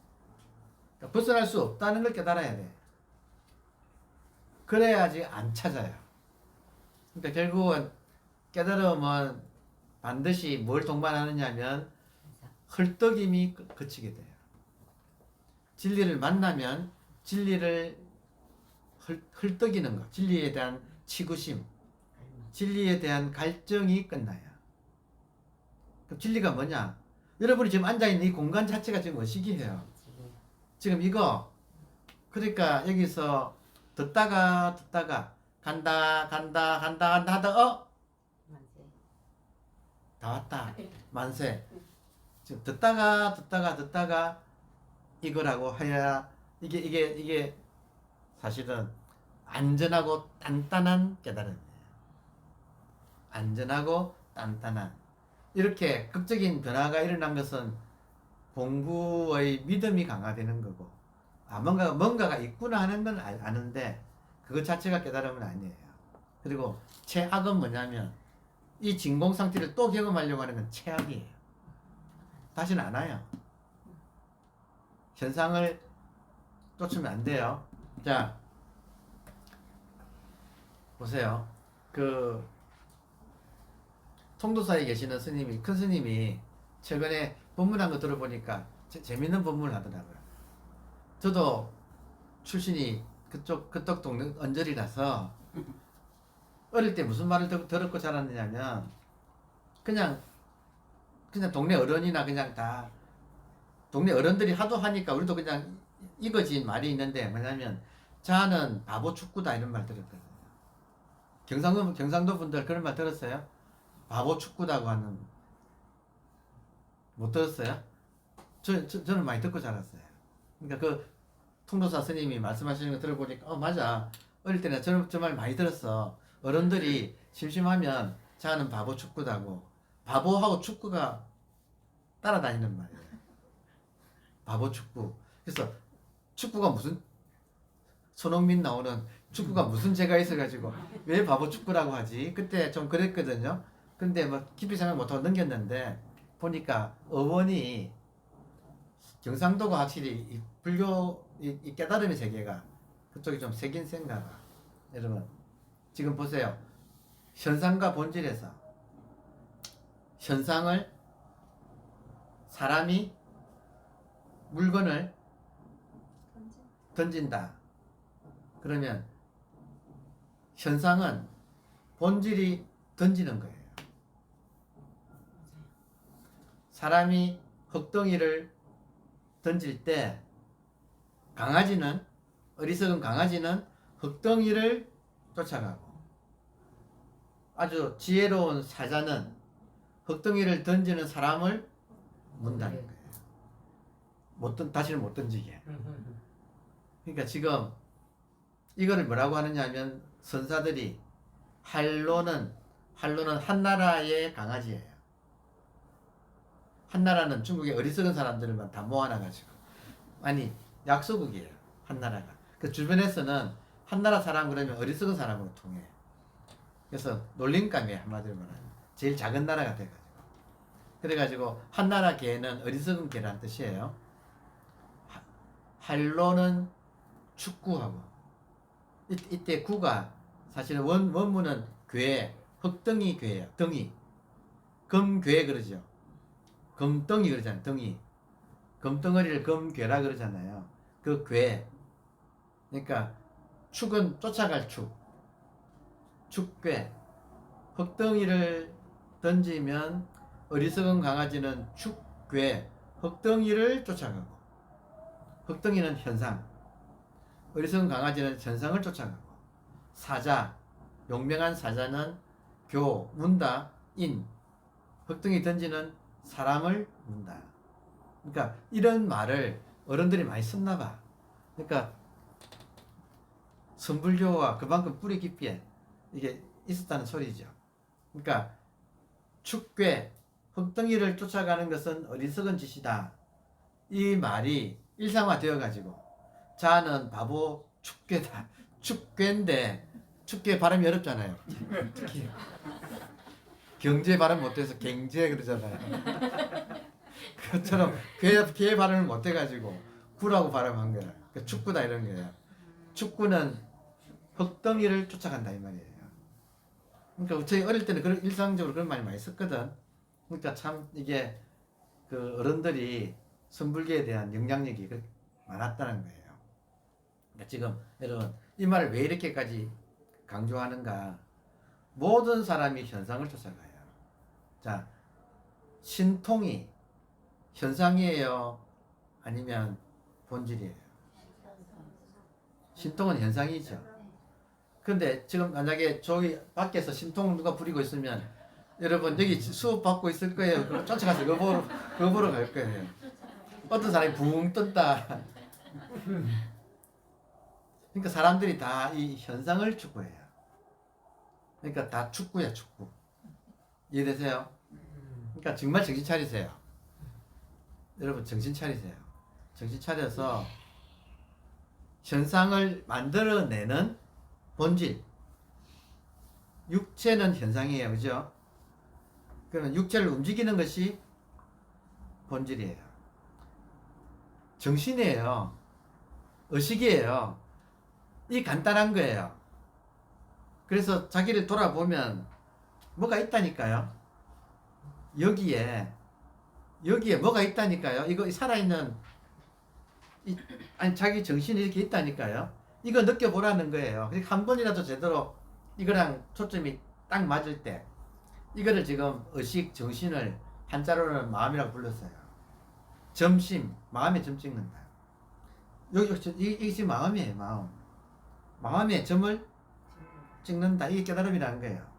그러니까 벗어날 수 없다는 걸 깨달아야 돼. 그래야지 안 찾아요. 그러니까 결국은 깨달음은 반드시 뭘 동반하느냐 하면 헐떡임이 그치게 돼요. 진리를 만나면 진리를 헐떡이는 것, 진리에 대한 치구심, 진리에 대한 갈증이 끝나요. 그럼 진리가 뭐냐? 여러분이 지금 앉아있는 이 공간 자체가 지금 의식이에요. 지금 이거, 그러니까 여기서 듣다가 간다 하다가 다 왔다. 만세. 지금 듣다가 이거라고 해야 이게 사실은 안전하고 단단한 깨달음이에요. 안전하고 단단한. 이렇게 극적인 변화가 일어난 것은 공부의 믿음이 강화되는 거고, 뭔가가 있구나 하는 건 아는데 그것 자체가 깨달음은 아니에요. 그리고 최악은 뭐냐면 이 진공 상태를 또 경험하려고 하는 건 최악이에요. 다시는 안 와요. 현상을 쫓으면 안 돼요. 자, 보세요. 그 통도사에 계시는 스님이, 큰 스님이 최근에 법문한 거 들어보니까 재밌는 법문을 하더라고요. 저도 출신이 그쪽 동네 언저리라서 어릴 때 무슨 말을 들었고 자랐느냐면 그냥 동네 어른이나 그냥 다 동네 어른들이 하도 하니까 우리도 그냥 이거진 말이 있는데, 뭐냐면 자는 바보 축구다 이런 말 들었거든요. 경상도 분들 그런 말 들었어요? 바보 축구다고 하는, 못 들었어요? 저는 많이 듣고 자랐어요. 그러니까 그 통도사 스님이 말씀하시는 거 들어보니까 맞아. 어릴 때는 저 말 많이 들었어. 어른들이 심심하면 자는 바보 축구다고. 바보하고 축구가 따라다니는 말이에요. 바보 축구. 그래서 축구가 무슨, 손흥민 나오는 축구가 무슨 죄가 있어가지고 왜 바보 축구라고 하지? 그때 좀 그랬거든요. 근데 뭐 깊이 생각 못하고 넘겼는데 보니까 어원이, 경상도가 확실히 이 불교 이 깨달음의 세계가 그쪽이 좀 세긴 센가 봐. 여러분 지금 보세요. 현상과 본질에서 현상을, 사람이 물건을 던진다. 그러면 현상은 본질이 던지는 거예요. 사람이 흙덩이를 던질 때 어리석은 강아지는 흙덩이를 쫓아가고, 아주 지혜로운 사자는 흙덩이를 던지는 사람을 문다는 거예요. 다시는 못 던지게. 그러니까 지금 이거를 뭐라고 하느냐 하면, 선사들이 한로는 한나라의 강아지예요. 한나라는 중국의 어리석은 사람들만 다 모아놔가지고, 아니 약소국이에요 한나라가. 그 주변에서는 한나라 사람 그러면 어리석은 사람으로 통해. 그래서 놀림감이에요, 한마디로 말하면. 제일 작은 나라가 돼가지고. 그래가지고 한나라 개는 어리석은 개란 뜻이에요. 한로는 축구하고, 이때 구가 사실은 원문은 괴, 흙덩이 괴예요. 덩이, 금괴 그러죠. 금덩이 그러잖아요. 덩이, 금덩어리를 금괴라 그러잖아요. 그 괴. 그러니까 축은 쫓아갈 축괴. 흙덩이를 던지면 어리석은 강아지는 축괴, 흙덩이를 쫓아가고, 흙덩이는 현상, 어리석은 강아지는 현상을 쫓아가고, 사자, 용맹한 사자는 문다, 흙덩이 던지는 사람을 문다. 그러니까 이런 말을 어른들이 많이 썼나 봐. 그러니까 선불교와 그만큼 뿌리 깊게 이게 있었다는 소리죠. 그러니까 축괴, 흙덩이를 쫓아가는 것은 어리석은 짓이다. 이 말이 일상화되어 가지고 자는 바보 축괴다. 축괴인데, 축괴 발음이 어렵잖아요. 특히 경제 발음 못해서 갱제 그러잖아요. 그것처럼 괴 발음을 못해가지고 구라고 발음한 거야. 그러니까 축구다 이런 거예요. 축구는 흙덩이를 쫓아간다 이 말이에요. 그러니까 저희 어릴 때는 일상적으로 그런 말 많이 썼거든. 그러니까 참 이게 그 어른들이 선불교에 대한 영향력이 많았다는 거예요. 그러니까 지금 여러분 이 말을 왜 이렇게까지 강조하는가? 모든 사람이 현상을 쫓아가요. 자, 신통이 현상이에요? 아니면 본질이에요? 신통은 현상이죠. 근데 지금 만약에 저기 밖에서 신통을 누가 부리고 있으면 여러분 여기 수업 받고 있을 거예요. 그럼 쫓아가서 그거 보러 갈 거예요. 어떤 사람이 붕 뜬다. 그러니까 사람들이 다 이 현상을 축구해요. 그러니까 다 축구야, 축구. 이해되세요? 그러니까 정말 정신 차리세요. 여러분 정신 차리세요. 정신 차려서 현상을 만들어내는 본질. 육체는 현상이에요. 그죠? 그러면 육체를 움직이는 것이 본질이에요. 정신이에요. 의식이에요. 이 간단한 거예요. 그래서 자기를 돌아보면 뭐가 있다니까요. 여기에 뭐가 있다니까요. 이거 살아있는 아니 자기 정신이 이렇게 있다니까요. 이거 느껴보라는 거예요. 그러니까 한 번이라도 제대로 이거랑 초점이 딱 맞을 때 이거를 지금 의식 정신을 한자로는 마음이라고 불렀어요. 점심 마음에 점 찍는다. 이게 지금 마음이에요. 마음에 점을 찍는다. 이게 깨달음이라는 거예요.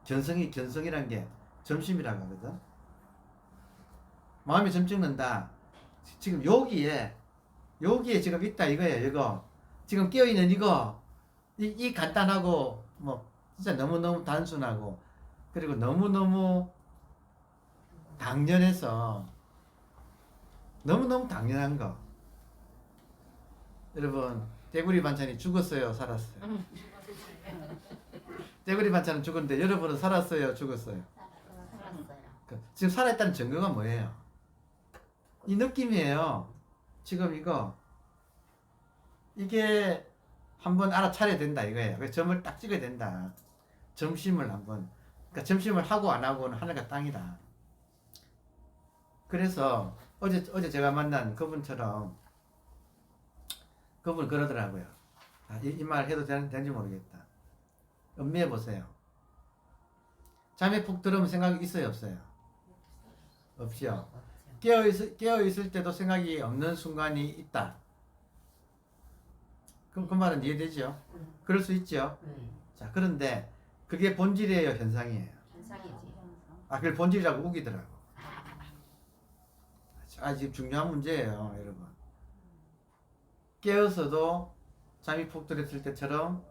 견성이라는 게 점심이라고 하거든. 마음에 점 찍는다. 지금 여기에 지금 있다 이거예요. 이거 지금 깨어있는 이거 이 간단하고 뭐 진짜 너무너무 단순하고 그리고 너무너무 당연해서 너무너무 당연한 거. 여러분 떼구리 반찬이 죽었어요 살았어요? 떼구리 반찬은 죽었는데 여러분은 살았어요 죽었어요? 살았어요. 지금 살아있다는 증거가 뭐예요? 이 느낌이에요. 지금 이게 한번 알아차려야 된다 이거예요. 그래서 점을 딱 찍어야 된다. 점심을 한번. 그러니까 점심을 하고 안 하고는 하늘과 땅이다. 그래서 어제 제가 만난 그분처럼 그분 그러더라고요. 이 말 해도 되는지 모르겠다. 음미해 보세요. 잠에 푹 들으면 생각이 있어요 없어요? 없죠. 깨어 있을 때도 생각이 없는 순간이 있다. 그럼 그 말은 이해되죠? 그럴 수 있죠. 자 그런데 그게 본질이에요 현상이에요? 현상이지. 그걸 본질이라고 우기더라고. 지금 중요한 문제예요 여러분. 깨어서도 잠이 푹 들었을 때처럼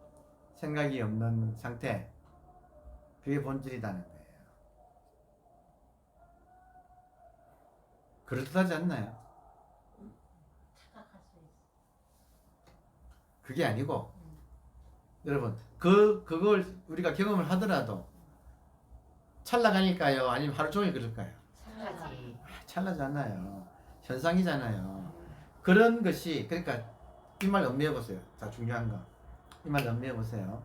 생각이 없는 상태, 그게 본질이라는 거예요. 그럴듯하지 않나요? 착각할 수 있어. 그게 아니고 여러분 그걸 우리가 경험을 하더라도 찰나가니까요 아니면 하루 종일 그럴까요? 착하지. 찰나지 않아요. 현상이잖아요. 그런 것이 그러니까 이 말 음미해 보세요. 자 중요한 거. 이 말 음미해 보세요.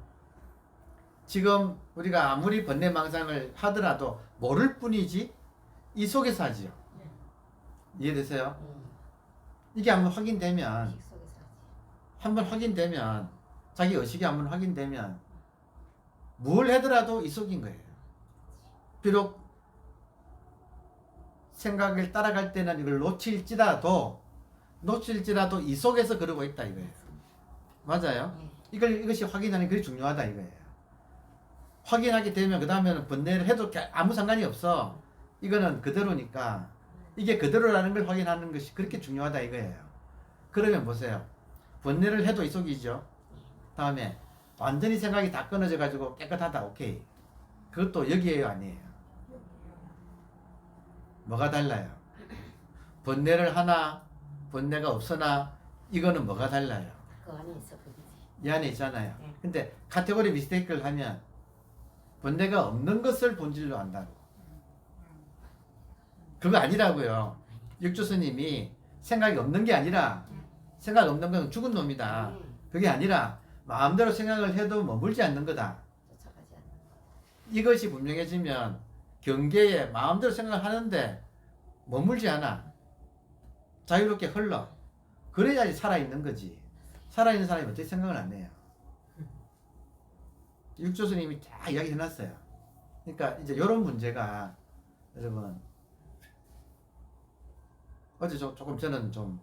지금 우리가 아무리 번뇌망상을 하더라도 모를 뿐이지 이 속에서 하지요. 이해되세요? 이게 한번 확인되면 의식 속에서 하지. 한번 확인되면 자기 의식이 한번 확인되면 뭘 하더라도 이 속인 거예요. 비록 생각을 따라갈 때는 이걸 놓칠지라도 이 속에서 그러고 있다 이거예요. 맞아요? 이것이 확인하는 게 중요하다 이거예요. 확인하게 되면 그 다음에는 번뇌를 해도 아무 상관이 없어. 이거는 그대로니까 이게 그대로라는 걸 확인하는 것이 그렇게 중요하다 이거예요. 그러면 보세요. 번뇌를 해도 이 속이죠. 다음에 완전히 생각이 다 끊어져 가지고 깨끗하다 오케이. 그것도 여기에요 아니에요? 뭐가 달라요? 번뇌를 하나 번뇌가 없으나 이거는 뭐가 달라요? 그 안에 있어 그거지. 이 안에 있잖아요. 네. 근데 카테고리 미스테이크를 하면 번뇌가 없는 것을 본질로 안다고. 그거 아니라고요. 육조 스님이 생각이 없는 게 아니라 생각 없는 건 죽은 놈이다. 그게 아니라 마음대로 생각을 해도 머물지 않는 거다. 쫓아가지 않는 거. 이것이 분명해지면 경계에 마음대로 생각을 하는데 머물지 않아. 자유롭게 흘러. 그래야지 살아있는 거지. 살아있는 사람이 어떻게 생각을 안 해요? 육조 스님이 다 이야기 해놨어요. 그러니까 이제 이런 문제가 여러분 어제 조금 저는 좀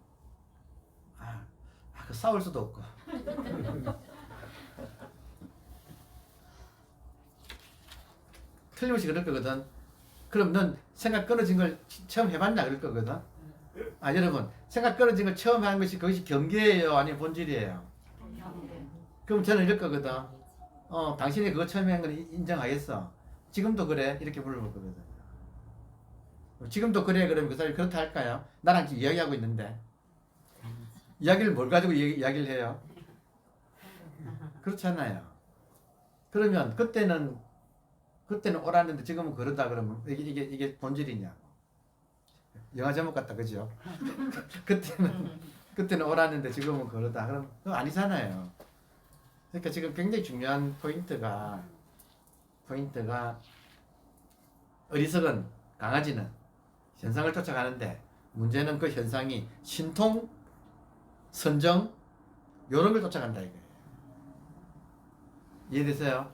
그 싸울 수도 없고 틀림없이 그럴 거거든. 그럼 넌 생각 끊어진 걸 처음 해봤나 그럴 거거든. 여러분 생각 끊어진 걸 처음 하는 것이 그것이 경계예요 아니면 본질이에요? 그럼 저는 이럴 거거든. 당신이 그거 처음에 한 건 인정하겠어. 지금도 그래 이렇게 물어볼 거거든. 지금도 그래 그러면 그 사람이 그렇다 할까요? 나랑 지금 이야기하고 있는데 이야기를 뭘 가지고 이야기를 해요? 그렇잖아요. 그러면 그때는 옳았는데 지금은 그러다 그러면 이게 본질이냐고. 영화 제목 같다 그죠? 그때는 옳았는데 지금은 그러다 그럼 그거 아니잖아요. 그러니까 지금 굉장히 중요한 포인트가 어리석은 강아지는 현상을 쫓아가는데 문제는 그 현상이 신통, 선정 요런 걸 쫓아간다 이거예요. 이해되세요?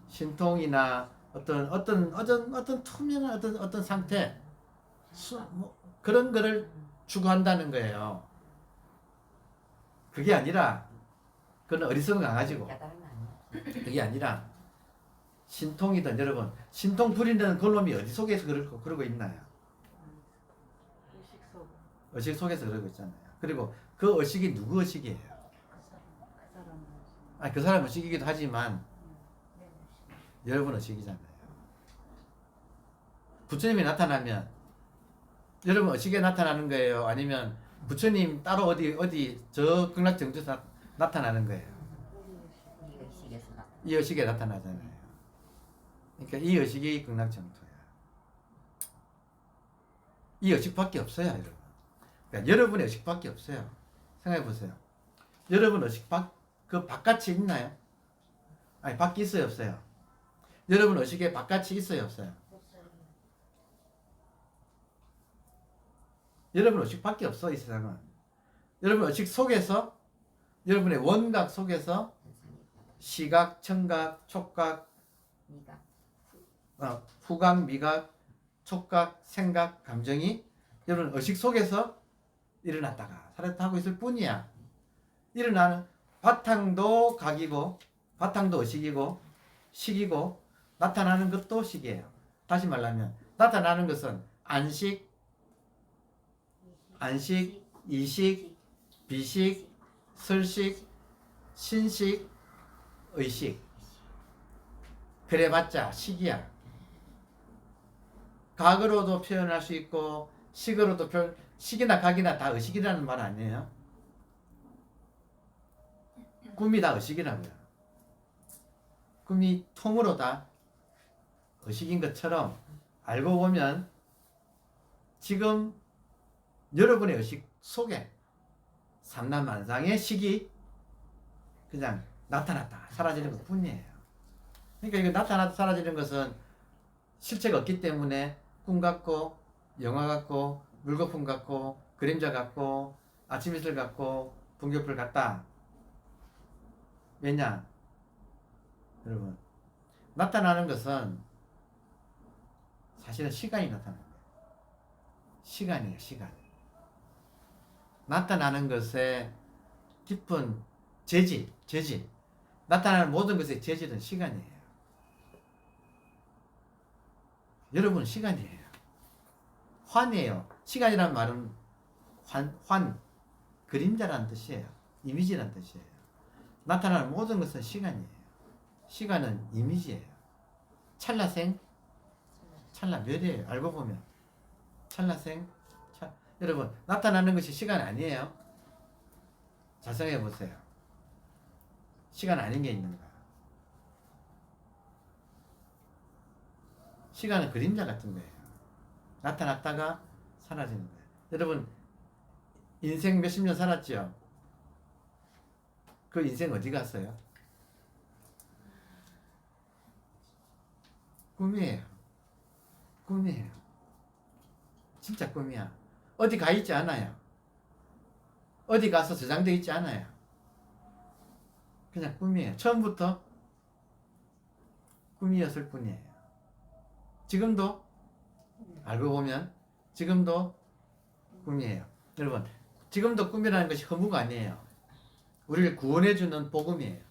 신통이나 어떤 투명한 어떤 상태 그런 거를 추구한다는 거예요. 그게 아니라 그건 어리석은 강아지고 깨달음 아니야. 그게 아니라 신통이든 여러분 신통 부리는 그놈이 어디 속에서 그러고 있나요? 의식 속. 의식 속에서 그러고 있잖아요. 그리고 그 의식이 누구 의식이에요? 그 사람 의식. 그 사람 의식이기도 하지만 내 의식. 여러분 의식이잖아요. 부처님이 나타나면 여러분 의식에 나타나는 거예요? 아니면 부처님 따로 어디 저 극락정주에서 나타나는 거예요? 이 의식에서 나. 이 의식에 나타나잖아요. 그러니까 이 의식이 극락정토야. 이 의식밖에 없어요, 여러분. 그러니까 여러분의 의식밖에 없어요. 생각해 보세요. 여러분 의식 그 바깥이 있나요? 아니 밖에 있어요, 없어요? 여러분 의식에 바깥이 있어요, 없어요? 없어요. 여러분 의식밖에 없어, 이 세상은. 여러분 의식 속에서 여러분의 원각 속에서 현상이 시각, 청각, 촉각, 미각. 후각, 미각, 촉각, 생각, 감정이 여러분 의식 속에서 일어났다가 사라졌다 하고 있을 뿐이야. 일어나는 바탕도 각이고 바탕도 의식이고 식이고 나타나는 것도 식이에요. 다시 말하면 나타나는 것은 안식, 이식, 비식, 설식, 신식, 의식. 그래봤자 식이야. 각으로도 표현할 수 있고 식으로도 식이나 각이나 다 의식이라는 말 아니에요? 꿈이 다 의식이라고요. 꿈이 통으로 다 의식인 것처럼 알고 보면 지금 여러분의 의식 속에 삼라만상의 식이 그냥 나타났다 사라지는 것 뿐이에요. 그러니까 이거 나타나서 사라지는 것은 실체가 없기 때문에 꿈 같고 영화 같고 물거품 같고 그림자 같고 아침 이슬 같고 분교불 같다. 왜냐? 여러분 나타나는 것은 사실은 시간이 나타나는 거예요. 시간이에요, 시간. 나타나는 것의 깊은 재질. 나타나는 모든 것의 재질은 시간이에요. 여러분은 시간이에요. 환이에요. 시간이라는 말은 환, 그림자라는 뜻이에요. 이미지라는 뜻이에요. 나타나는 모든 것은 시간이에요. 시간은 이미지예요. 찰나생, 찰나멸이에요. 알고 보면 찰나생, 여러분 나타나는 것이 시간 아니에요. 잘 생각해 보세요. 시간 아닌 게 있는가? 시간은 그림자 같은 거예요. 나타났다가 사라지는 거예요. 여러분 인생 몇십 년 살았죠? 그 인생 어디 갔어요? 꿈이에요. 꿈이에요. 진짜 꿈이야. 어디 가 있지 않아요. 어디 가서 저장되어 있지 않아요. 그냥 꿈이에요. 처음부터 꿈이었을 뿐이에요. 지금도 알고 보면 지금도 꿈이에요. 여러분 지금도 꿈이라는 것이 허무가 아니에요. 우리를 구원해주는 복음이에요.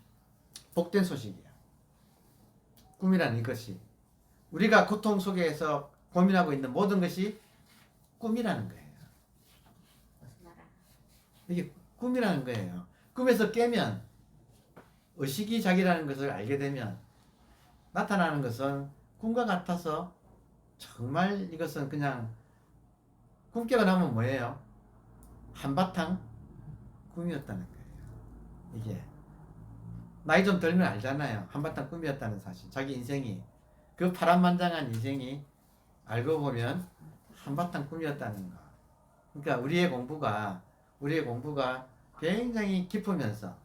복된 소식이에요. 꿈이라는 이것이 우리가 고통 속에서 고민하고 있는 모든 것이 꿈이라는 거예요. 이게 꿈이라는 거예요. 꿈에서 깨면 의식이 자기라는 것을 알게 되면 나타나는 것은 꿈과 같아서 정말 이것은 그냥 꿈 깨고 나면 뭐예요? 한바탕 꿈이었다는 거예요. 이게 나이 좀 들면 알잖아요. 한바탕 꿈이었다는 사실. 자기 인생이 그 파란만장한 인생이 알고 보면 한바탕 꿈이었다는 거. 그러니까 우리의 공부가 굉장히 깊으면서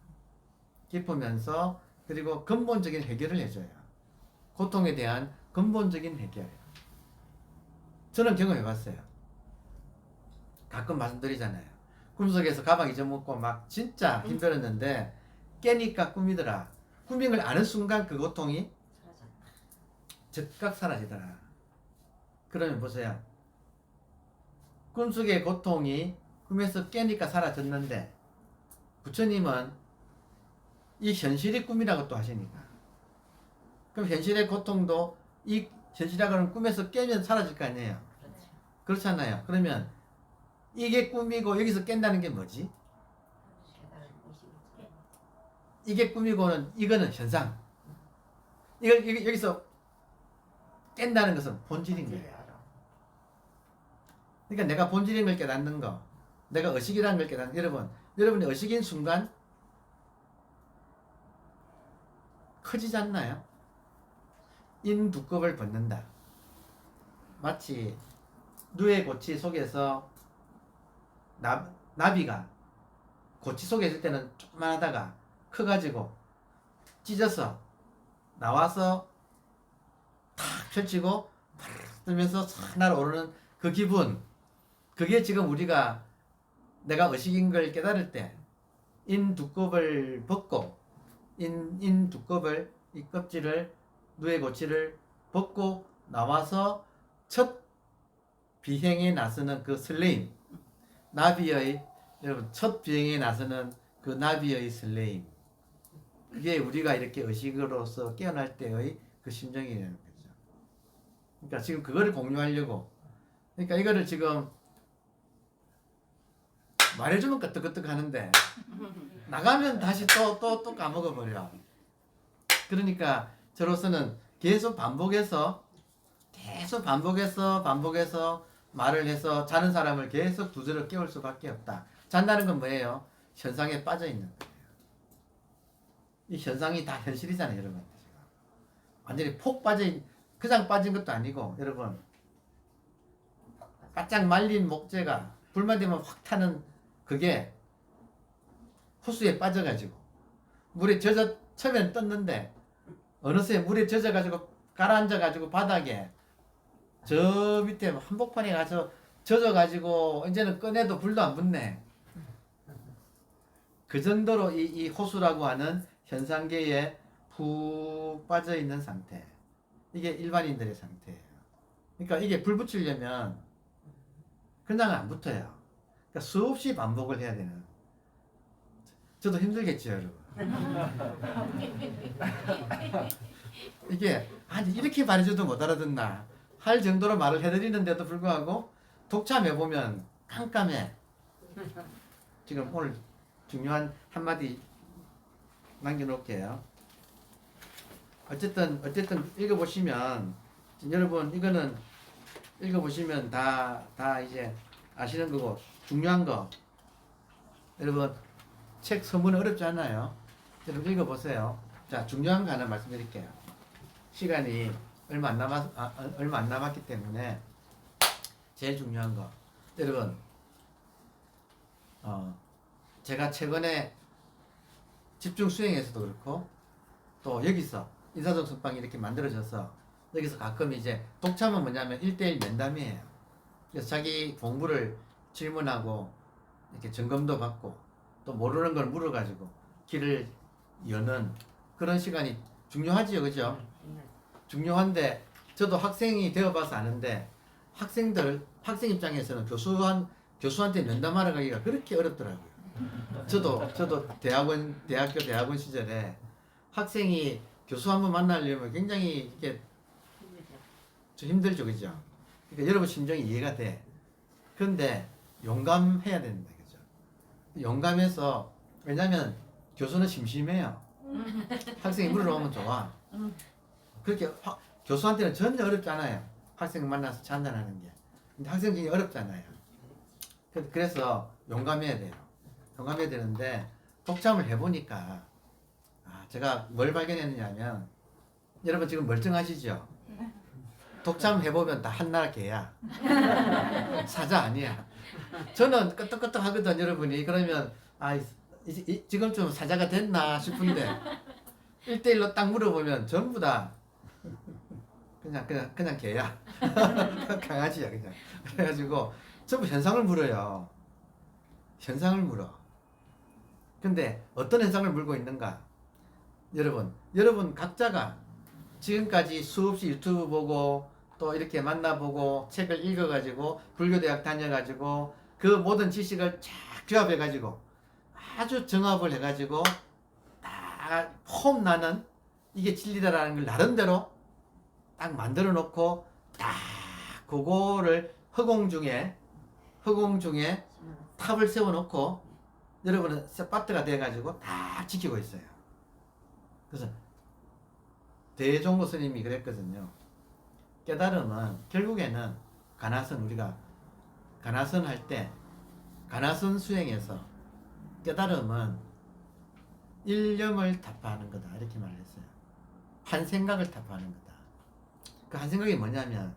그리고 근본적인 해결을 해줘요. 고통에 대한 근본적인 해결. 저는 경험해봤어요. 가끔 말씀드리잖아요. 꿈속에서 가방 잊어먹고 막 진짜 힘들었는데 깨니까 꿈이더라. 꿈인 걸 아는 순간 그 고통이 즉각 사라지더라. 그러면 보세요. 꿈속의 고통이 꿈에서 깨니까 사라졌는데 부처님은 이 현실이 꿈이라고 또 하시니까 그럼 현실의 고통도 이 현실이라고 하는 꿈에서 깨면 사라질 거 아니에요. 그렇잖아요. 그러면 이게 꿈이고 여기서 깬다는 게 뭐지? 이게 꿈이고는 이거는 현상. 이걸 여기서 깬다는 것은 본질인 거예요. 그러니까 내가 본질인 걸 깨닫는 거, 내가 의식이라는 걸 깨닫는 여러분이 의식인 순간 커지지 않나요? 인두껍을 벗는다. 마치 누에 고치 속에서 나비가 고치 속에 있을 때는 조그만하다가 커가지고 찢어서 나와서 탁 펼치고 들면서 싹 날아오르는 그 기분, 그게 지금 우리가 내가 의식인 걸 깨달을 때 인두껍을 벗고 인두껍을 이 껍질을 누에 고치를 벗고 나와서 첫 비행에 나서는 그 설레임, 나비의 여러분 첫 비행에 나서는 그 나비의 설레임, 그게 우리가 이렇게 의식으로서 깨어날 때의 그 심정이라는 거죠. 그러니까 지금 그거를 공유하려고, 그러니까 이거를 지금 말해주면 끄떡끄떡 하는데 나가면 다시 또 까먹어 버려. 그러니까 저로서는 계속 반복해서 말을 해서 자는 사람을 계속 두드려 깨울 수밖에 없다. 잔다는 건 뭐예요? 현상에 빠져 있는 거예요. 이 현상이 다 현실이잖아요, 여러분. 완전히 그냥 빠진 것도 아니고, 여러분. 바짝 말린 목재가 불만 되면 확 타는 그게 호수에 빠져가지고 물에 처음엔 떴는데 어느새 물에 젖어가지고 가라앉아가지고 바닥에 저 밑에 한복판에 가서 젖어가지고 이제는 꺼내도 불도 안 붙네. 그 정도로 이 호수라고 하는 현상계에 푹 빠져있는 상태, 이게 일반인들의 상태예요. 그러니까 이게 불 붙이려면 그냥 안 붙어요. 그러니까 수없이 반복을 해야 되는. 저도 힘들겠죠, 여러분. 이게 아니 이렇게 말해줘도 못 알아듣나 할 정도로 말을 해드리는데도 불구하고 독참해보면 깜깜해. 지금 오늘 중요한 한마디 남겨놓을게요. 어쨌든 읽어보시면 여러분 이거는 읽어보시면 다 이제 아시는 거고, 중요한 거 여러분 책 서문은 어렵지 않아요. 여러분 읽어보세요. 자, 중요한 거 하나 말씀드릴게요. 시간이 얼마 안 남았기 때문에 제일 중요한 거, 여러분 제가 최근에 집중 수행에서도 그렇고 또 여기서 인사동 선방이 이렇게 만들어져서 여기서 가끔 이제 독참은 뭐냐면 1대1 면담이에요. 그래서 자기 공부를 질문하고 이렇게 점검도 받고 또 모르는 걸 물어가지고 길을 여는 그런 시간이 중요하지요, 그죠? 중요한데 저도 학생이 되어봐서 아는데 학생 입장에서는 교수한테 면담하러 가기가 그렇게 어렵더라고요. 저도 대학교 대학원 시절에 학생이 교수 한번 만나려면 굉장히 이렇게 좀 힘들죠, 그죠? 그러니까 여러분 심정이 이해가 돼. 그런데 용감해야 된다, 그죠? 용감해서, 왜냐면 교수는 심심해요. 학생이 물어보면 좋아. 그렇게 교수한테는 전혀 어렵지 않아요. 학생 만나서 잔잔하는 게. 근데 학생 중에 어렵잖아요. 그래서 용감해야 돼요. 용감해야 되는데 독잠을 해보니까 제가 뭘 발견했느냐면 여러분 지금 멀쩡하시죠? 독잠 해보면 다 한나라 개야. 사자 아니야. 저는 끄떡끄떡 하거든 여러분이. 그러면 지금쯤 사자가 됐나 싶은데 1대1로 딱 물어보면 전부 다 그냥 개야. 강아지야 그냥. 그래가지고 전부 현상을 물어요. 현상을 물어. 근데 어떤 현상을 물고 있는가? 여러분 각자가 지금까지 수없이 유튜브 보고 또 이렇게 만나보고 책을 읽어가지고 불교대학 다녀가지고 그 모든 지식을 쫙 규합해가지고 아주 정합을 해가지고 딱 폼나는 이게 진리다라는 걸 나름대로 딱 만들어 놓고 딱 그거를 허공 중에 탑을 세워 놓고 여러분은 세파트가 돼가지고 딱 지키고 있어요. 그래서 대종고 스님이 그랬거든요. 깨달음은 결국에는 우리가 가나선 할 때 가나선 수행에서 깨달음은 일념을 타파하는 거다 이렇게 말을 했어요. 한 생각을 타파하는 거다. 그 한 생각이 뭐냐면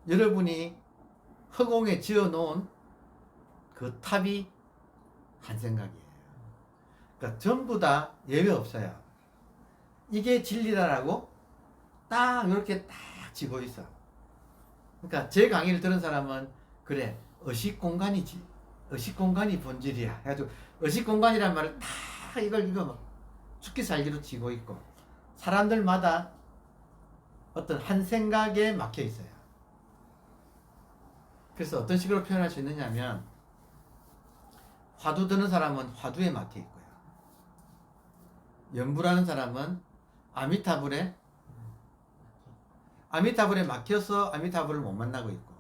여러분이 허공에 지어 놓은 그 탑이 한 생각이에요. 그러니까 전부 다 예외 없어요. 이게 진리다라고 딱 이렇게 딱 지고 있어. 그러니까 제 강의를 들은 사람은 그래 의식 공간이지. 의식 공간이 본질이야. 해가지고 의식 공간이란 말을 다 이거 막 죽기 살기로 지고 있고 사람들마다 어떤 한 생각에 막혀 있어요. 그래서 어떤 식으로 표현할 수 있느냐면 화두 드는 사람은 화두에 막혀 있고요. 연불하는 사람은 아미타불에 막혀서 아미타불을 못 만나고 있고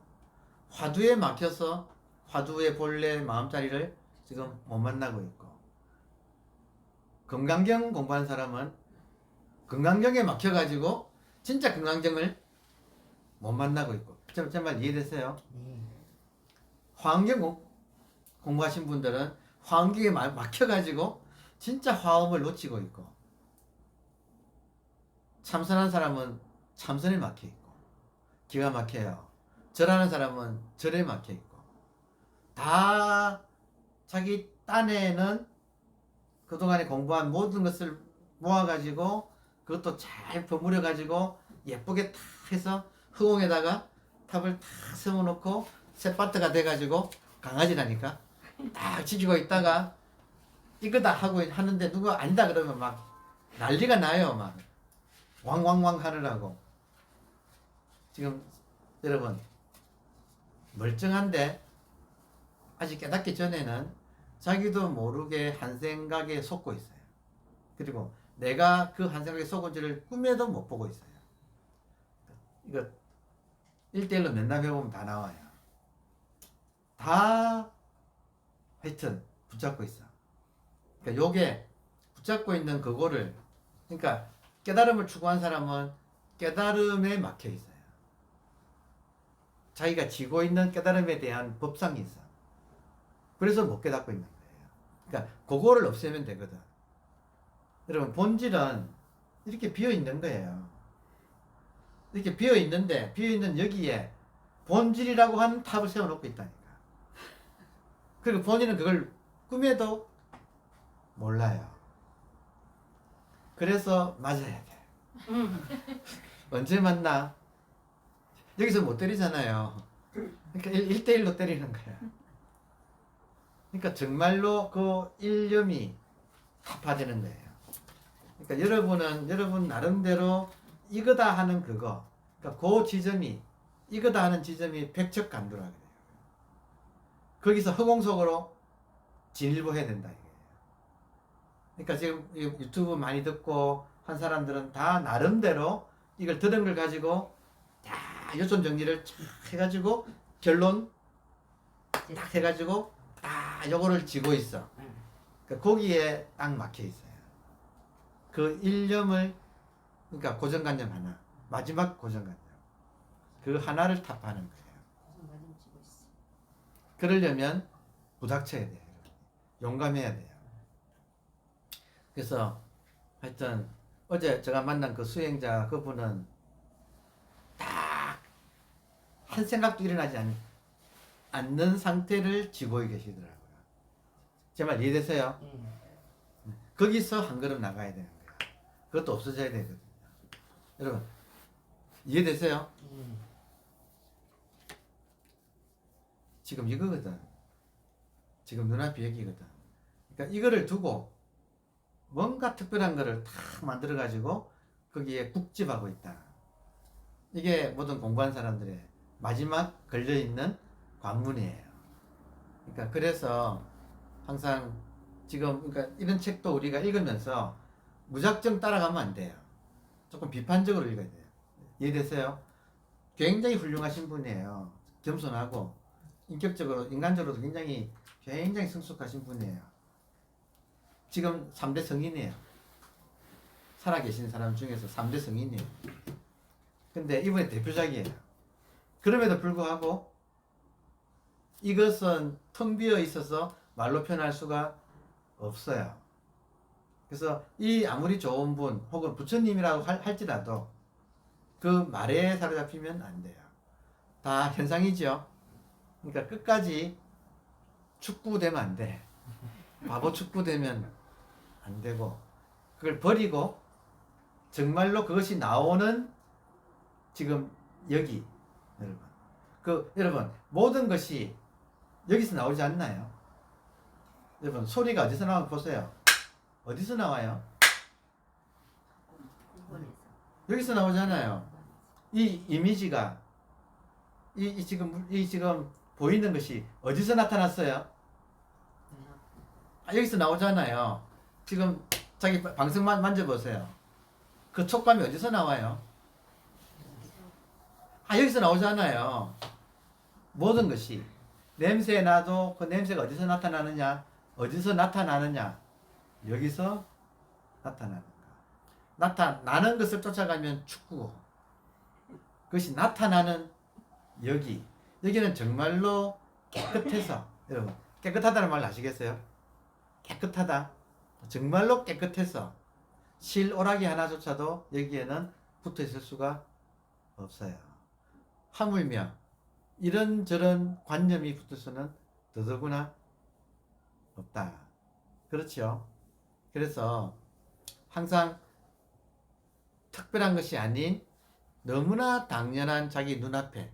화두에 막혀서 화두의 본래 마음자리를 지금 못 만나고 있고 금강경 공부하는 사람은 금강경에 막혀가지고 진짜 금강경을 못 만나고 있고 제 말 이해되세요? 네. 화엄경 공부하신 분들은 화엄경에 막혀가지고 진짜 화엄을 놓치고 있고 참선한 사람은 참선에 막혀 있고 기가 막혀요. 절하는 사람은 절에 막혀 있고 다 자기 딴에는 그동안에 공부한 모든 것을 모아가지고 그것도 잘 버무려가지고 예쁘게 탁 해서 허공에다가 탑을 탁 세워놓고 셋바트가 돼가지고 강아지라니까 딱 지키고 있다가 이거다 하고 하는데 누가 아니다 그러면 막 난리가 나요. 막 왕왕왕 하느라고. 지금 여러분 멀쩡한데 아직 깨닫기 전에는 자기도 모르게 한 생각에 속고 있어요. 그리고 내가 그 한 생각에 속은지를 꿈에도 못 보고 있어요. 이거 1대1로 면담해보면 다 나와요. 다 하여튼 붙잡고 있어. 그러니까 요게 붙잡고 있는 그거를 그러니까 깨달음을 추구한 사람은 깨달음에 막혀 있어요. 자기가 지고 있는 깨달음에 대한 법상이 있어. 그래서 못 깨닫고 있는 거예요. 그러니까 그거를 없애면 되거든. 여러분 본질은 이렇게 비어 있는 거예요. 이렇게 비어 있는데 비어 있는 여기에 본질이라고 하는 탑을 세워놓고 있다니까. 그리고 본인은 그걸 꿈에도 몰라요. 그래서 맞아야 돼. 언제 만나? 여기서 못 때리잖아요. 그러니까 1대1로 때리는 거야. 그러니까 정말로 그 일념이 타파되는 거예요. 그러니까 여러분은 여러분 나름대로 이거다 하는 그거, 그러니까 그 지점이 이거다 하는 지점이 백척간두라 그래요. 거기서 허공 속으로 진일보해야 된다 이거예요. 그러니까 지금 유튜브 많이 듣고 한 사람들은 다 나름대로 이걸 들은 걸 가지고 다 요점 정리를 쫙 해가지고 결론 딱 해가지고 딱 요거를 지고 있어. 그러니까 거기에 딱 막혀 있어요. 그 일념을 그러니까 고정관념 하나, 마지막 고정관념 그 하나를 탑하는 거예요. 그러려면 부닥쳐야 돼요. 용감해야 돼요. 그래서 하여튼 어제 제가 만난 그 수행자 그분은 딱 한 생각도 일어나지 않는 상태를 지고 계시더라고요. 제 말 이해되세요? 거기서 한 걸음 나가야 되는 거예요. 그것도 없어져야 되거든요. 여러분 이해되세요? 지금 이거거든. 지금 눈앞이 여기거든. 그러니까 이거를 두고 뭔가 특별한 거를 탁 만들어 가지고 거기에 국집하고 있다. 이게 모든 공부한 사람들의 마지막 걸려 있는 관문이에요. 그러니까 그래서 항상 지금 그러니까 이런 책도 우리가 읽으면서 무작정 따라가면 안 돼요. 조금 비판적으로 읽어야 돼요. 이해되세요? 굉장히 훌륭하신 분이에요. 겸손하고 인격적으로 인간적으로도 굉장히 성숙하신 분이에요. 지금 3대 성인이에요. 살아계신 사람 중에서 3대 성인이에요. 근데 이번에 대표작이에요. 그럼에도 불구하고 이것은 텅 비어 있어서 말로 표현할 수가 없어요. 그래서 이 아무리 좋은 분 혹은 부처님이라고 할지라도 그 말에 사로잡히면 안 돼요. 다 현상이죠. 그러니까 끝까지 축구되면 안 돼. 바보 축구되면 안 되고 그걸 버리고 정말로 그것이 나오는 지금 여기 여러분 모든 것이 여기서 나오지 않나요? 여러분 소리가 어디서 나오는지 보세요. 어디서 나와요? 여기서 나오잖아요. 이 이미지가 이 지금 보이는 것이 어디서 나타났어요? 여기서 나오잖아요. 지금 자기 방석만 만져보세요. 그 촉감이 어디서 나와요? 여기서 나오잖아요. 모든 것이 냄새 나도 그 냄새가 어디서 나타나느냐? 어디서 나타나느냐? 여기서 나타나는 거. 나타나는 것을 쫓아가면 축구고 그것이 나타나는 여기는 정말로 깨끗해서 여러분 깨끗하다는 말 아시겠어요? 깨끗하다. 정말로 깨끗해서 실오라기 하나조차도 여기에는 붙어 있을 수가 없어요. 하물며 이런저런 관념이 붙을 수는 더더구나 없다. 그렇죠? 그래서 항상 특별한 것이 아닌 너무나 당연한 자기 눈앞에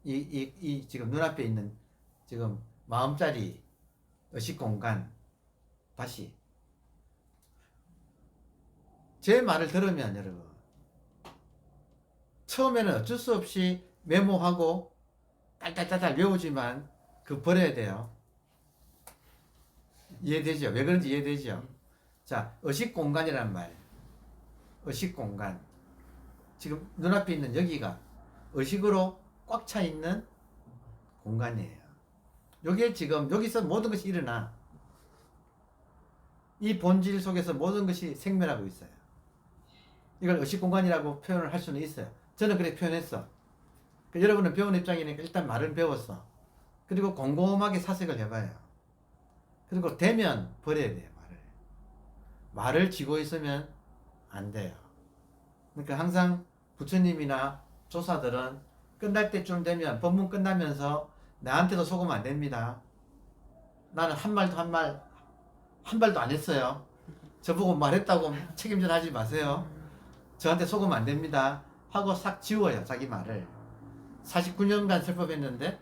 이 지금 눈앞에 있는 지금 마음자리 의식 공간 다시 제 말을 들으면 여러분 처음에는 어쩔 수 없이 메모하고 딸딸딸딸 외우지만 그 버려야 돼요. 이해되죠? 왜 그런지 이해되죠? 자, 의식 공간이란 말. 의식 공간. 지금 눈앞에 있는 여기가 의식으로 꽉 차 있는 공간이에요. 요게 지금 여기서 모든 것이 일어나. 이 본질 속에서 모든 것이 생멸하고 있어요. 이걸 의식 공간이라고 표현을 할 수는 있어요. 저는 그렇게 표현했어. 여러분은 배운 입장이니까 일단 말을 배웠어. 그리고 곰곰하게 사색을 해봐요. 그리고 되면 버려야 돼요. 말을 쥐고 있으면 안 돼요. 그러니까 항상 부처님이나 조사들은 끝날 때쯤 되면 법문 끝나면서 나한테도 속으면 안 됩니다. 나는 한 발도 안 했어요. 저보고 말했다고 책임질 하지 마세요. 저한테 속으면 안 됩니다. 하고 싹 지워요. 자기 말을. 49년간 설법했는데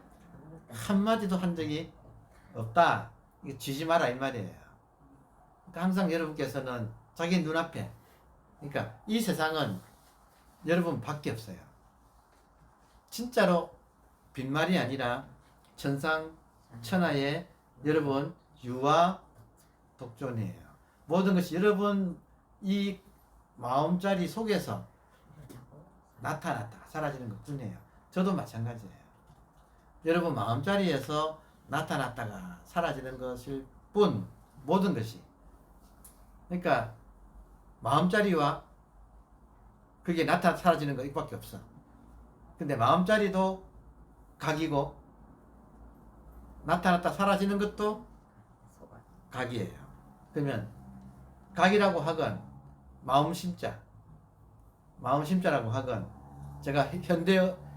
한마디도 한 적이 없다. 이거 쥐지 마라 이 말이에요. 그러니까 항상 여러분께서는 자기 눈앞에 그러니까 이 세상은 여러분 밖에 없어요. 진짜로 빈말이 아니라 천상천하의 여러분 유아 독존이에요. 모든 것이 여러분 이 마음자리 속에서 나타났다가 사라지는 것 뿐이에요. 저도 마찬가지예요. 여러분 마음자리에서 나타났다가 사라지는 것일 뿐 모든 것이 그러니까 마음자리와 그게 사라지는 거 이밖에 없어. 근데 마음자리도 각이고 나타났다 사라지는 것도 소각. 각이에요. 그러면 각이라고 하건 마음심자라고 하건 제가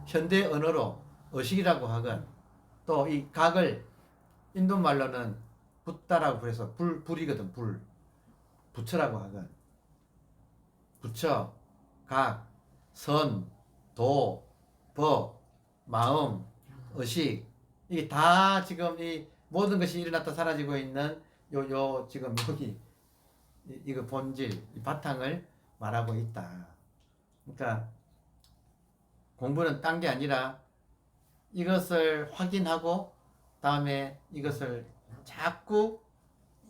현대 언어로 의식이라고 하건 또 이 각을 인도 말로는 붓다라고 해서 불이거든. 부처라고 하건 부처, 각, 선, 도, 법, 마음, 의식 이게 다 지금 이 모든 것이 일어났다 사라지고 있는 요 지금 여기 이거 본질 이 바탕을 말하고 있다. 그러니까 공부는 딴 게 아니라 이것을 확인하고 다음에 이것을 자꾸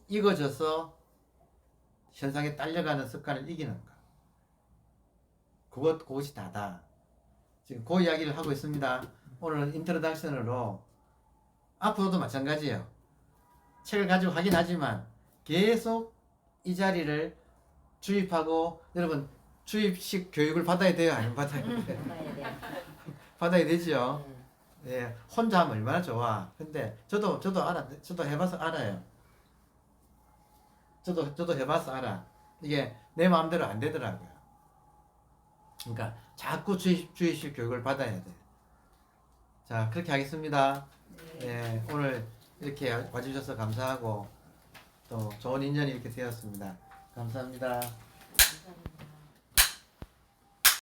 익어져서 현상에 딸려가는 습관을 이기는 거. 그것이 다다. 지금 그 이야기를 하고 있습니다. 오늘은 인트로덕션으로 앞으로도 마찬가지예요. 책을 가지고 하긴 하지만 계속 이 자리를 주입하고 여러분 주입식 교육을 받아야 돼요? 아니면 받아야 돼요? 봐야 돼. 받아야 되죠. 예, 혼자 하면 얼마나 좋아. 근데 저도 알아. 저도 해봐서 알아요. 저도 해봐서 알아. 이게 내 마음대로 안 되더라고요. 그러니까 자꾸 주입식 교육을 받아야 돼. 자, 그렇게 하겠습니다. 예, 오늘 이렇게 와주셔서 감사하고 또 좋은 인연이 이렇게 되었습니다. 감사합니다.